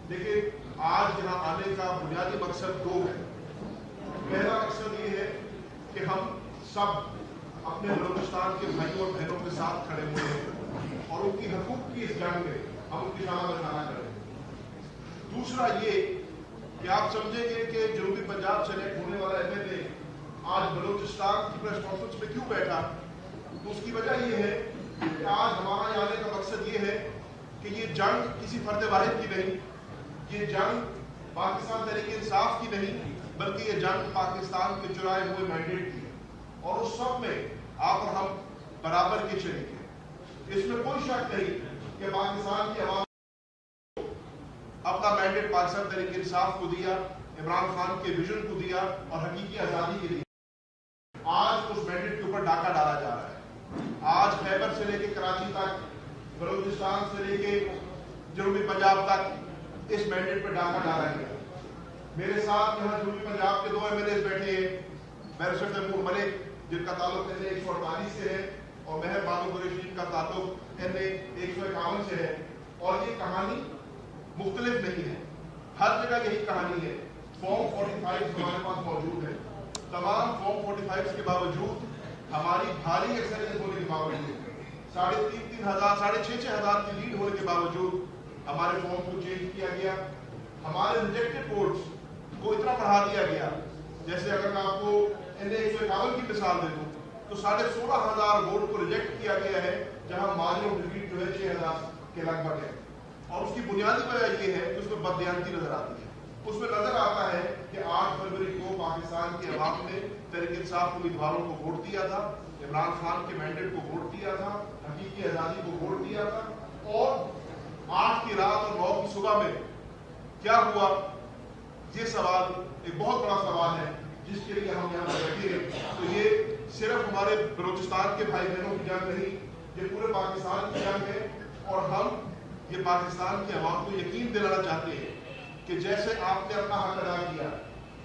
لیکن آج یہاں آنے کا بنیادی مقصد دو ہے. پہلا مقصد یہ ہے کہ ہم سب اپنے بلوچستان کے بھائیوں اور بہنوں کے ساتھ کھڑے ہوئے ہیں اور ان کی حقوق کی اس جنگ میں ہم ان کی شانہ بشانہ کریں. دوسرا یہ کہ آپ سمجھیں گے کہ جنوبی پنجاب سے الیکٹ ہونے والا ایم ایل اے آج بلوچستان کی پریس کانفرنس میں کیوں بیٹھا تو اس کی وجہ یہ ہے کہ آج ہمارا یہاں آنے کا مقصد یہ ہے کہ یہ جنگ کسی فرد واحد کی نہیں, یہ جنگ پاکستان تحریک انصاف کی نہیں بلکہ یہ جنگ پاکستان کے چرائے ہوئے مینڈیٹ کی ہے اور اس سب میں آپ اور ہم برابر کے شریک ہیں. اس میں کوئی شک نہیں کہ پاکستان کی عوام اپنا مینڈیٹ پاکستان تحریک انصاف کو دیا, عمران خان کے ویژن کو دیا اور حقیقی آزادی کے لیے. آج اس مینڈیٹ کے اوپر ڈاکہ ڈالا جا رہا ہے. آج خیبر سے لے کے کراچی تک, بلوچستان سے لے کے جنوبی پنجاب تک اس مینڈیٹ پہ ڈاکہ ڈالا گیا. میرے ساتھ یہاں جنوبی پنجاب کے 2 ایم ایل اے بیٹھے ہیں, بیرسٹر تیمور ملک جن کا تعلق این 148 سے ہے اور مہر بانو قریشی کا تعلق این 151 سے ہے. اور یہ کہانی مختلف نہیں ہے, ہر جگہ یہی کہانی ہے. فارم 45 ہمارے پاس موجود ہے. تمام فارم 45 کے باوجود ہماری بھاری اکثریت ہونے کے باوجود 3,500 6,500 کی لیڈ ہونے کے باوجود ہمارے فارم کو چینج کیا گیا. ہمارے ریجیکٹڈ ووٹس کو اتنا بڑھا دیا گیا, جیسے اگر میں آپ کو این 151 کی مثال دے دوں تو 16,500 ووٹ کو ریجیکٹ کیا گیا ہے جہاں مارجن آف ڈیفیٹ جو ہے 6,000 کے لگ بھگ ہے. اور اس کی بنیادی وجہ یہ ہے کہ اس میں بددیانتی نظر آتی ہے. اس میں نظر آتا ہے کہ 8 فروری کو پاکستان کے عوام نے تحریک انصاف امیدواروں کو ووٹ دیا تھا, عمران خان کے مینڈیٹ کو ووٹ دیا تھا, حقیقی آزادی کو ووٹ دیا تھا. اور 8 کی رات اور 9 کی صبح میں کیا ہوا, یہ سوال ایک بہت بڑا سوال ہے جس کے لیے ہم یہاں بیٹھے ہیں. تو یہ صرف ہمارے بلوچستان کے بھائی بہنوں کی جنگ نہیں, یہ پورے پاکستان کی جنگ ہے. اور ہم یہ پاکستان کی عوام کو یقین دلانا چاہتے ہیں کہ جیسے آپ نے اپنا حق ادا کیا,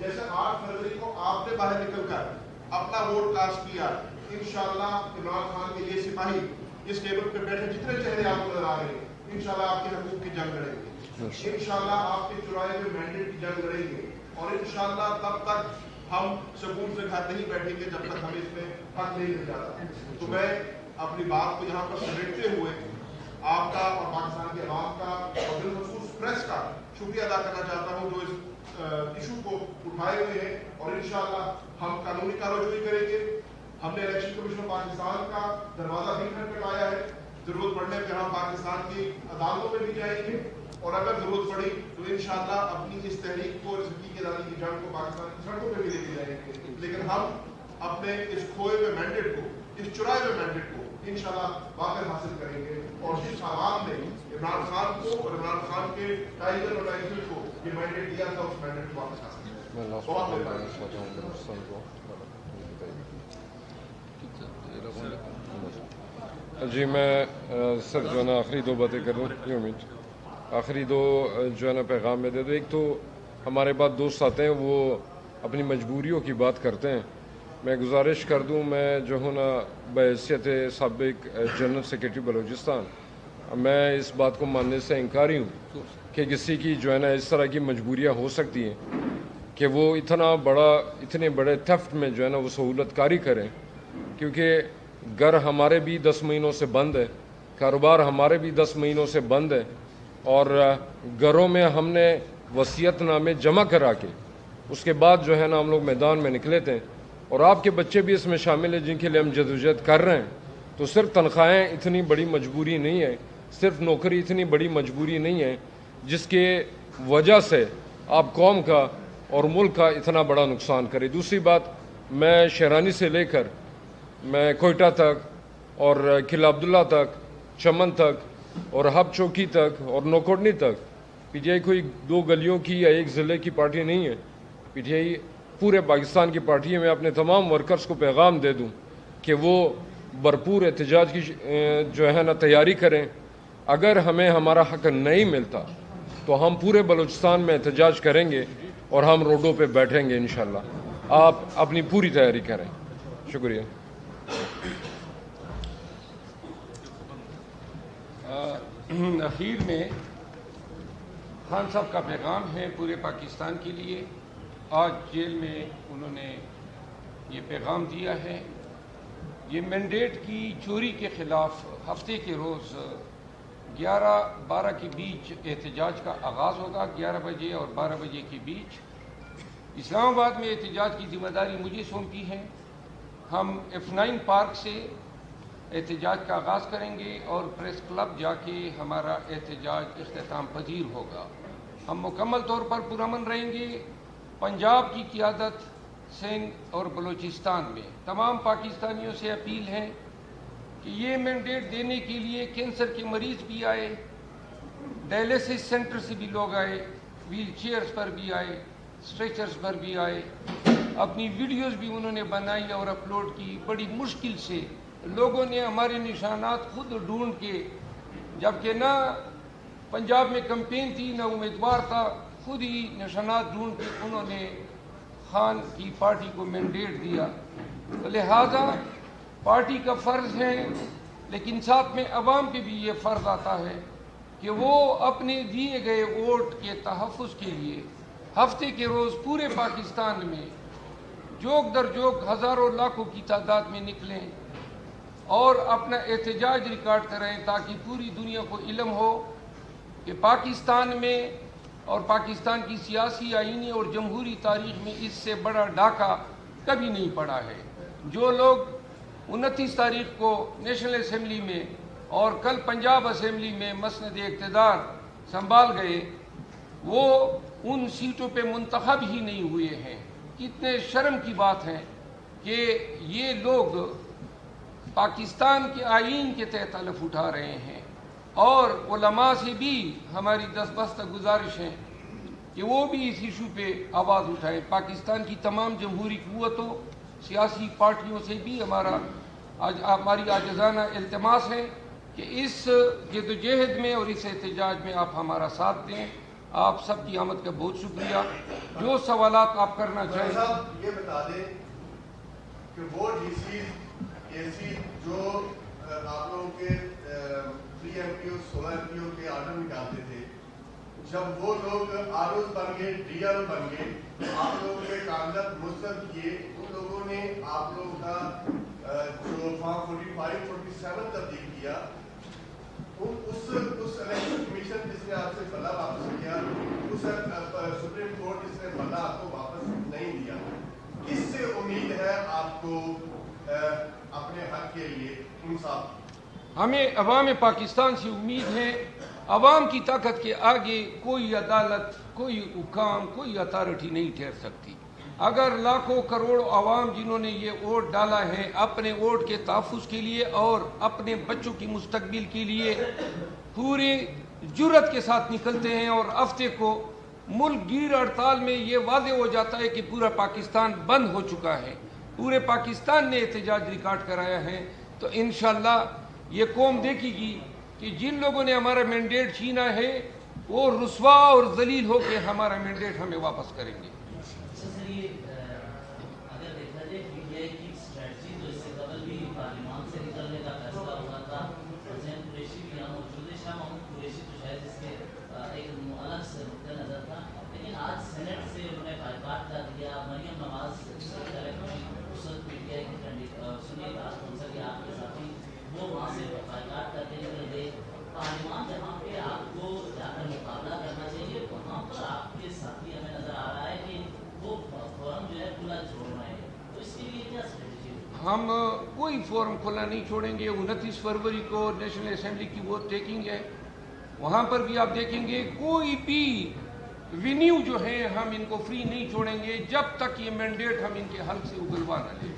جیسے 8 فروری کو آپ نے باہر نکل کر اپنا ووٹ کاسٹ کیا, انشاءاللہ عمران خان کے یہ سپاہی اس ٹیبل پہ بیٹھے جتنے چہرے آپ کو نظر آ رہے ہیں انشاءاللہ آپ کے حقوق کی جنگ لڑیں گے, انشاءاللہ آپ کے چرائے ہوئے مینڈیٹ کی جنگ لڑیں گے. اور انشاءاللہ تب تک ہم سکون سے گھر نہیں بیٹھیں گے جب تک ہمیں اس میں حق نہیں مل جاتا. تو میں اپنی بات کو یہاں پر سمیٹتے ہوئے آپ کا اور پاکستان کے عوام کا اور بالخصوص پریس کا شکریہ ادا کرنا چاہتا ہوں جو اس ایشو کو اٹھائے ہوئے ہیں. اور انشاءاللہ ہم قانونی کارروائی کریں گے. ہم نے الیکشن کمیشن پاکستان کا دروازہ بھی کھٹکھٹایا ہے. ضرورت پڑنے پہ ہم پاکستان کی عدالتوں میں بھی جائیں گے اور اگر ضرورت پڑی تو انشاءاللہ اپنی اس تحریک کو, اس حقیقی آزادی کی جنگ کو پاکستان کی سڑکوں پہ بھی لے کے جائیں گے. لیکن ہم اپنے اس کھوئے ہوئے مینڈیٹ کو, اس چرائے ہوئے مینڈیٹ کو انشاءاللہ واقع حاصل کریں گے. اور جس عوام نے عمران خان کو اور عمران خان کے ٹائیگر اور ٹائیگر کو یہ مینڈیٹ دیا تھا اس مینڈیٹ کو واپس حاصل کریں گے. بہت جی میں سر جو ہے نا آخری 2 باتیں کر دوں, آخری 2 جو ہے نا پیغام میں دے دوں. ایک تو ہمارے بعد دوست آتے ہیں وہ اپنی مجبوریوں کی بات کرتے ہیں. میں گزارش کر دوں, میں جو ہوں نا بحیثیت سابق جنرل سیکرٹری بلوچستان, میں اس بات کو ماننے سے انکاری ہوں کہ کسی کی جو ہے نا اس طرح کی مجبوریاں ہو سکتی ہیں کہ وہ اتنے بڑے تھفٹ میں جو ہے نا وہ سہولت کاری کریں, کیونکہ گھر ہمارے بھی 10 مہینوں سے بند ہے, کاروبار ہمارے بھی 10 مہینوں سے بند ہے, اور گھروں میں ہم نے وصیت نامے جمع کرا کے اس کے بعد جو ہے نا ہم لوگ میدان میں نکلے تھے, اور آپ کے بچے بھی اس میں شامل ہیں جن کے لیے ہم جدوجہد کر رہے ہیں. تو صرف تنخواہیں اتنی بڑی مجبوری نہیں ہے, صرف نوکری اتنی بڑی مجبوری نہیں ہے جس کے وجہ سے آپ قوم کا اور ملک کا اتنا بڑا نقصان کرے. دوسری بات, میں شہرانی سے لے کر میں کوئٹہ تک اور قلعہ عبداللہ تک, چمن تک اور ہب چوکی تک اور نوکوڈنی تک, پی ٹی آئی کوئی 2 گلیوں کی یا 1 ضلع کی پارٹی نہیں ہے. پی ٹی آئی پورے پاکستان کی پارٹی ہے. میں اپنے تمام ورکرز کو پیغام دے دوں کہ وہ بھرپور احتجاج کی جو ہے نا تیاری کریں. اگر ہمیں ہمارا حق نہیں ملتا تو ہم پورے بلوچستان میں احتجاج کریں گے اور ہم روڈوں پہ بیٹھیں گے انشاءاللہ. آپ اپنی پوری تیاری کریں. شکریہ. اخیر میں خان صاحب کا پیغام ہے پورے پاکستان کے لیے. آج جیل میں انہوں نے یہ پیغام دیا ہے. یہ مینڈیٹ کی چوری کے خلاف ہفتے کے روز 11-12 کے بیچ احتجاج کا آغاز ہوگا. 11 بجے اور 12 بجے کے بیچ اسلام آباد میں احتجاج کی ذمہ داری مجھے سونپی ہے. ہم F9 پارک سے احتجاج کا آغاز کریں گے اور پریس کلب جا کے ہمارا احتجاج اختتام پذیر ہوگا. ہم مکمل طور پر پرامن رہیں گے. پنجاب کی قیادت, سندھ اور بلوچستان میں تمام پاکستانیوں سے اپیل ہے کہ یہ مینڈیٹ دینے کے لیے کینسر کے مریض بھی آئے, ڈائلیسس سینٹر سے بھی لوگ آئے, ویل چیئرز پر بھی آئے, اسٹریچرز پر بھی آئے. اپنی ویڈیوز بھی انہوں نے بنائی اور اپلوڈ کی. بڑی مشکل سے لوگوں نے ہمارے نشانات خود ڈھونڈ کے, جبکہ نہ پنجاب میں کمپین تھی نہ امیدوار تھا, خود ہی نشانات ڈھونڈ کے انہوں نے خان کی پارٹی کو مینڈیٹ دیا. تو لہٰذا پارٹی کا فرض ہے, لیکن ساتھ میں عوام پہ بھی یہ فرض آتا ہے کہ وہ اپنے دیے گئے ووٹ کے تحفظ کے لیے ہفتے کے روز پورے پاکستان میں جوک در جوک ہزاروں لاکھوں کی تعداد میں نکلیں اور اپنا احتجاج ریکارڈ کریں, تاکہ پوری دنیا کو علم ہو کہ پاکستان میں اور پاکستان کی سیاسی, آئینی اور جمہوری تاریخ میں اس سے بڑا ڈاکہ کبھی نہیں پڑا ہے. جو لوگ 29 تاریخ کو نیشنل اسمبلی میں اور کل پنجاب اسمبلی میں مسند اقتدار سنبھال گئے, وہ ان سیٹوں پہ منتخب ہی نہیں ہوئے ہیں. کتنے شرم کی بات ہے کہ یہ لوگ پاکستان کے آئین کے تحت حلف اٹھا رہے ہیں. اور علماء سے بھی ہماری دستبستہ گزارش ہے کہ وہ بھی اس ایشو پہ آواز اٹھائیں. پاکستان کی تمام جمہوری قوتوں, سیاسی پارٹیوں سے بھی ہماری عاجزانہ التماس ہے کہ اس جدوجہد میں اور اس احتجاج میں آپ ہمارا ساتھ دیں. آپ سب کی آمد کا بہت شکریہ. جو سوالات آپ کرنا چاہیں. صاحب یہ بتا دیں کہ وہ ڈی سی ایسی جو آپ لوگوں کے 3 MP اور 16 MP کے آرڈر نکالتے تھے, جب وہ لوگ آروز بن گئے, ڈی آر بن گئے, آپ لوگوں کے کاغذات مسترد کیے, ان لوگوں نے آپ لوگوں کا جو فارم 45-47 تبدیل کیا, اس الیکشن کمیشن جس نے آپ سے بلا واپس کیا, اس سپریم کورٹ جس نے بلا آپ کو واپس نہیں دیا, کس سے امید ہے آپ کو اپنے حق کے لیے انصاف؟ ہمیں عوام پاکستان سے امید ہے. عوام کی طاقت کے آگے کوئی عدالت, کوئی حکام, کوئی اتھارٹی نہیں ٹھہر سکتی. اگر لاکھوں کروڑ عوام جنہوں نے یہ ووٹ ڈالا ہے اپنے ووٹ کے تحفظ کے لیے اور اپنے بچوں کی مستقبل کے لیے پوری جرت کے ساتھ نکلتے ہیں, اور ہفتے کو ملک گیر ہڑتال میں یہ واضح ہو جاتا ہے کہ پورا پاکستان بند ہو چکا ہے, پورے پاکستان نے احتجاج ریکارڈ کرایا ہے, تو انشاءاللہ یہ قوم دیکھے گی کہ جن لوگوں نے ہمارا مینڈیٹ چھینا ہے وہ رسوا اور ذلیل ہو کے ہمارا مینڈیٹ ہمیں واپس کریں گے. سر یہ اگر دیکھا جائے پی ٹی آئی کی اسٹریٹجی جو اس سے قبل بھی پارلیمان سے نکلنے کا فیصلہ ہوا تھا، حسین قریشی بھی یہاں موجود ہے، شاہ محمود قریشی تو شاید اس کے ایک الگ سے نقطۂ نظر تھا، لیکن آج سینٹ سے انہوں نے بائیکاٹ کر دیا. Maryam Nawaz P T I کی سنیے کونسل کے آپ کے ساتھی وہ وہاں سے بائیکاٹ کر کے نکل گئے. پارلیمان جہاں پہ آپ کو جا کر مقابلہ کرنا چاہیے وہاں پر آپ کے ساتھی ہمیں نظر آ رہا ہے کہ وہ فورم جو ہے کھلا چھوڑ رہے ہیں، تو اس کے لیے کیا اسٹریٹجی ہے؟ ہم کوئی فورم کھلا نہیں چھوڑیں گے. 29 فروری کو نیشنل اسمبلی کی ووٹ ٹیکنگ ہے، وہاں پر بھی آپ دیکھیں گے کوئی بھی وینیو جو ہے ہم ان کو فری نہیں چھوڑیں گے جب تک یہ مینڈیٹ ہم ان کے حلق سے اگلوا نہ لیں.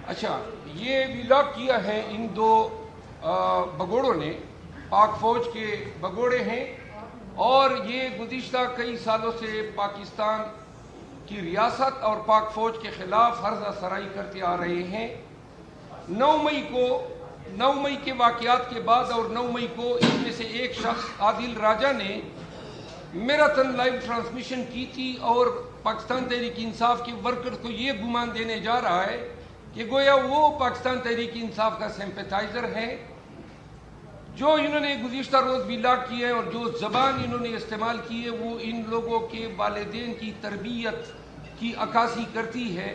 اچھا، یہ ولاگ کیا ہے ان دو بگوڑوں نے، پاک فوج کے بگوڑے ہیں، اور یہ گزشتہ کئی سالوں سے پاکستان کی ریاست اور پاک فوج کے خلاف ہرزہ سرائی کرتے آ رہے ہیں. 9 مئی کے واقعات کے بعد اور 9 مئی کو ان میں سے ایک شخص عادل راجہ نے میراتھن لائیو ٹرانسمیشن کی تھی اور پاکستان تحریک انصاف کے ورکر کو یہ گمان دینے جا رہا ہے کہ گویا وہ پاکستان تحریک انصاف کا سمپیتائزر ہے. جو انہوں نے گزشتہ روز ولاگ کیے اور جو زبان انہوں نے استعمال کی ہے وہ ان لوگوں کے والدین کی تربیت کی عکاسی کرتی ہے.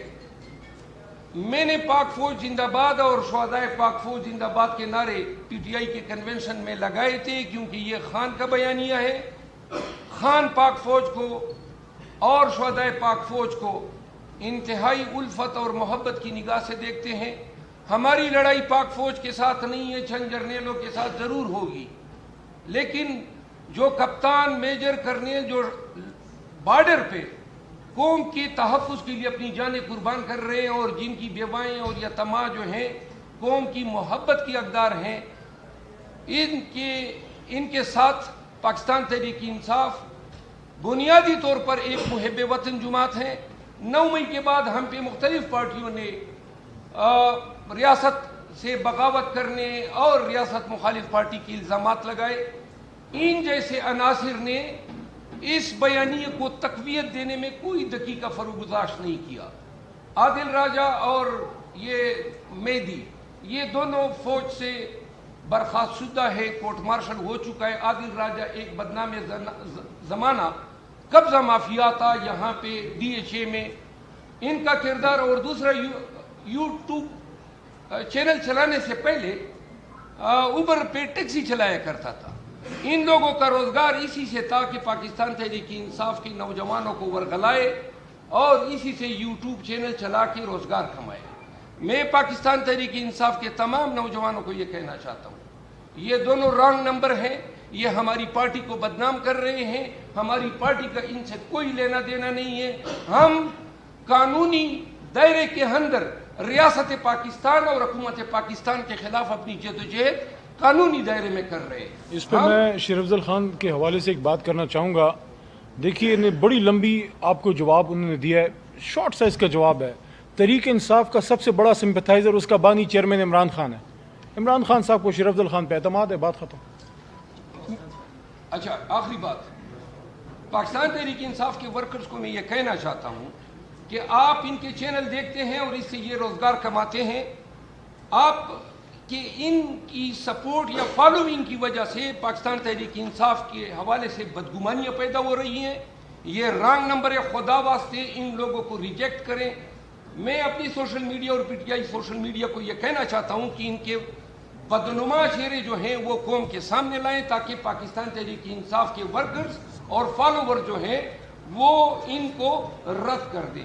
میں نے پاک فوج زندہ باد اور شہدائے پاک فوج زندہ باد کے نعرے پی ٹی آئی کے کنونشن میں لگائے تھے، کیونکہ یہ خان کا بیانیہ ہے. خان پاک فوج کو اور شہدائے پاک فوج کو انتہائی الفت اور محبت کی نگاہ سے دیکھتے ہیں. ہماری لڑائی پاک فوج کے ساتھ نہیں ہے، چند جرنیلوں کے ساتھ ضرور ہوگی، لیکن جو کپتان میجر کرنیل جو بارڈر پہ قوم کے تحفظ کے لیے اپنی جانیں قربان کر رہے ہیں اور جن کی بیوائیں اور یتیماں جو ہیں قوم کی محبت کی حقدار ہیں، ان کے ساتھ پاکستان تحریک انصاف بنیادی طور پر ایک محب وطن جماعت ہے. 9 مئی کے بعد ہم پہ مختلف پارٹیوں نے ریاست سے بغاوت کرنے اور ریاست مخالف پارٹی کے الزامات لگائے. ان جیسے عناصر نے اس بیانیے کو تقویت دینے میں کوئی دقیقہ فروگزاشت نہیں کیا. عادل راجہ اور یہ مہدی یہ دونوں فوج سے برخاست شدہ ہے، کورٹ مارشل ہو چکا ہے. عادل راجہ ایک بدنام زمانہ قبضہ مافیا تھا یہاں پہ DHA میں، ان کا کردار، اور دوسرا یوٹیوب چینل چلانے سے پہلے اوبر پہ ٹیکسی چلایا کرتا تھا. ان لوگوں کا روزگار اسی سے تھا کہ پاکستان تحریک انصاف کے نوجوانوں کو ورغلائے اور اسی سے یوٹیوب چینل چلا کے روزگار کمائے. میں پاکستان تحریک انصاف کے تمام نوجوانوں کو یہ کہنا چاہتا ہوں، یہ دونوں رانگ نمبر ہیں. یہ ہماری پارٹی کو بدنام کر رہے ہیں، ہماری پارٹی کا ان سے کوئی لینا دینا نہیں ہے. ہم قانونی دائرے کے اندر ریاست پاکستان اور حکومت پاکستان کے خلاف اپنی جدوجہد قانونی دائرے میں کر رہے ہیں. اس پہ میں شیر افضل خان کے حوالے سے ایک بات کرنا چاہوں گا. دیکھیے انہیں بڑی لمبی آپ کو جواب انہوں نے دیا ہے، شارٹ سا اس کا جواب ہے. تحریک انصاف کا سب سے بڑا سمپیتائزر اس کا بانی چیئرمین عمران خان ہے. عمران خان صاحب کو شیر افضل خان پہ اعتماد ہے، بات ختم. اچھا، آخری بات، پاکستان تحریک انصاف کے ورکرز کو میں یہ کہنا چاہتا ہوں کہ آپ ان کے چینل دیکھتے ہیں اور اس سے یہ روزگار کماتے ہیں. آپ کہ ان کی سپورٹ یا فالوئنگ کی وجہ سے پاکستان تحریک انصاف کے حوالے سے بدگمانیاں پیدا ہو رہی ہیں. یہ رانگ نمبر ہے. خدا واسطے ان لوگوں کو ریجیکٹ کریں. میں اپنی سوشل میڈیا اور PTI سوشل میڈیا کو یہ کہنا چاہتا ہوں کہ ان کے بدنما چہرے جو ہیں وہ قوم کے سامنے لائیں تاکہ پاکستان تحریک انصاف کے ورکرز اور فالوور جو ہیں وہ ان کو رد کر دیں.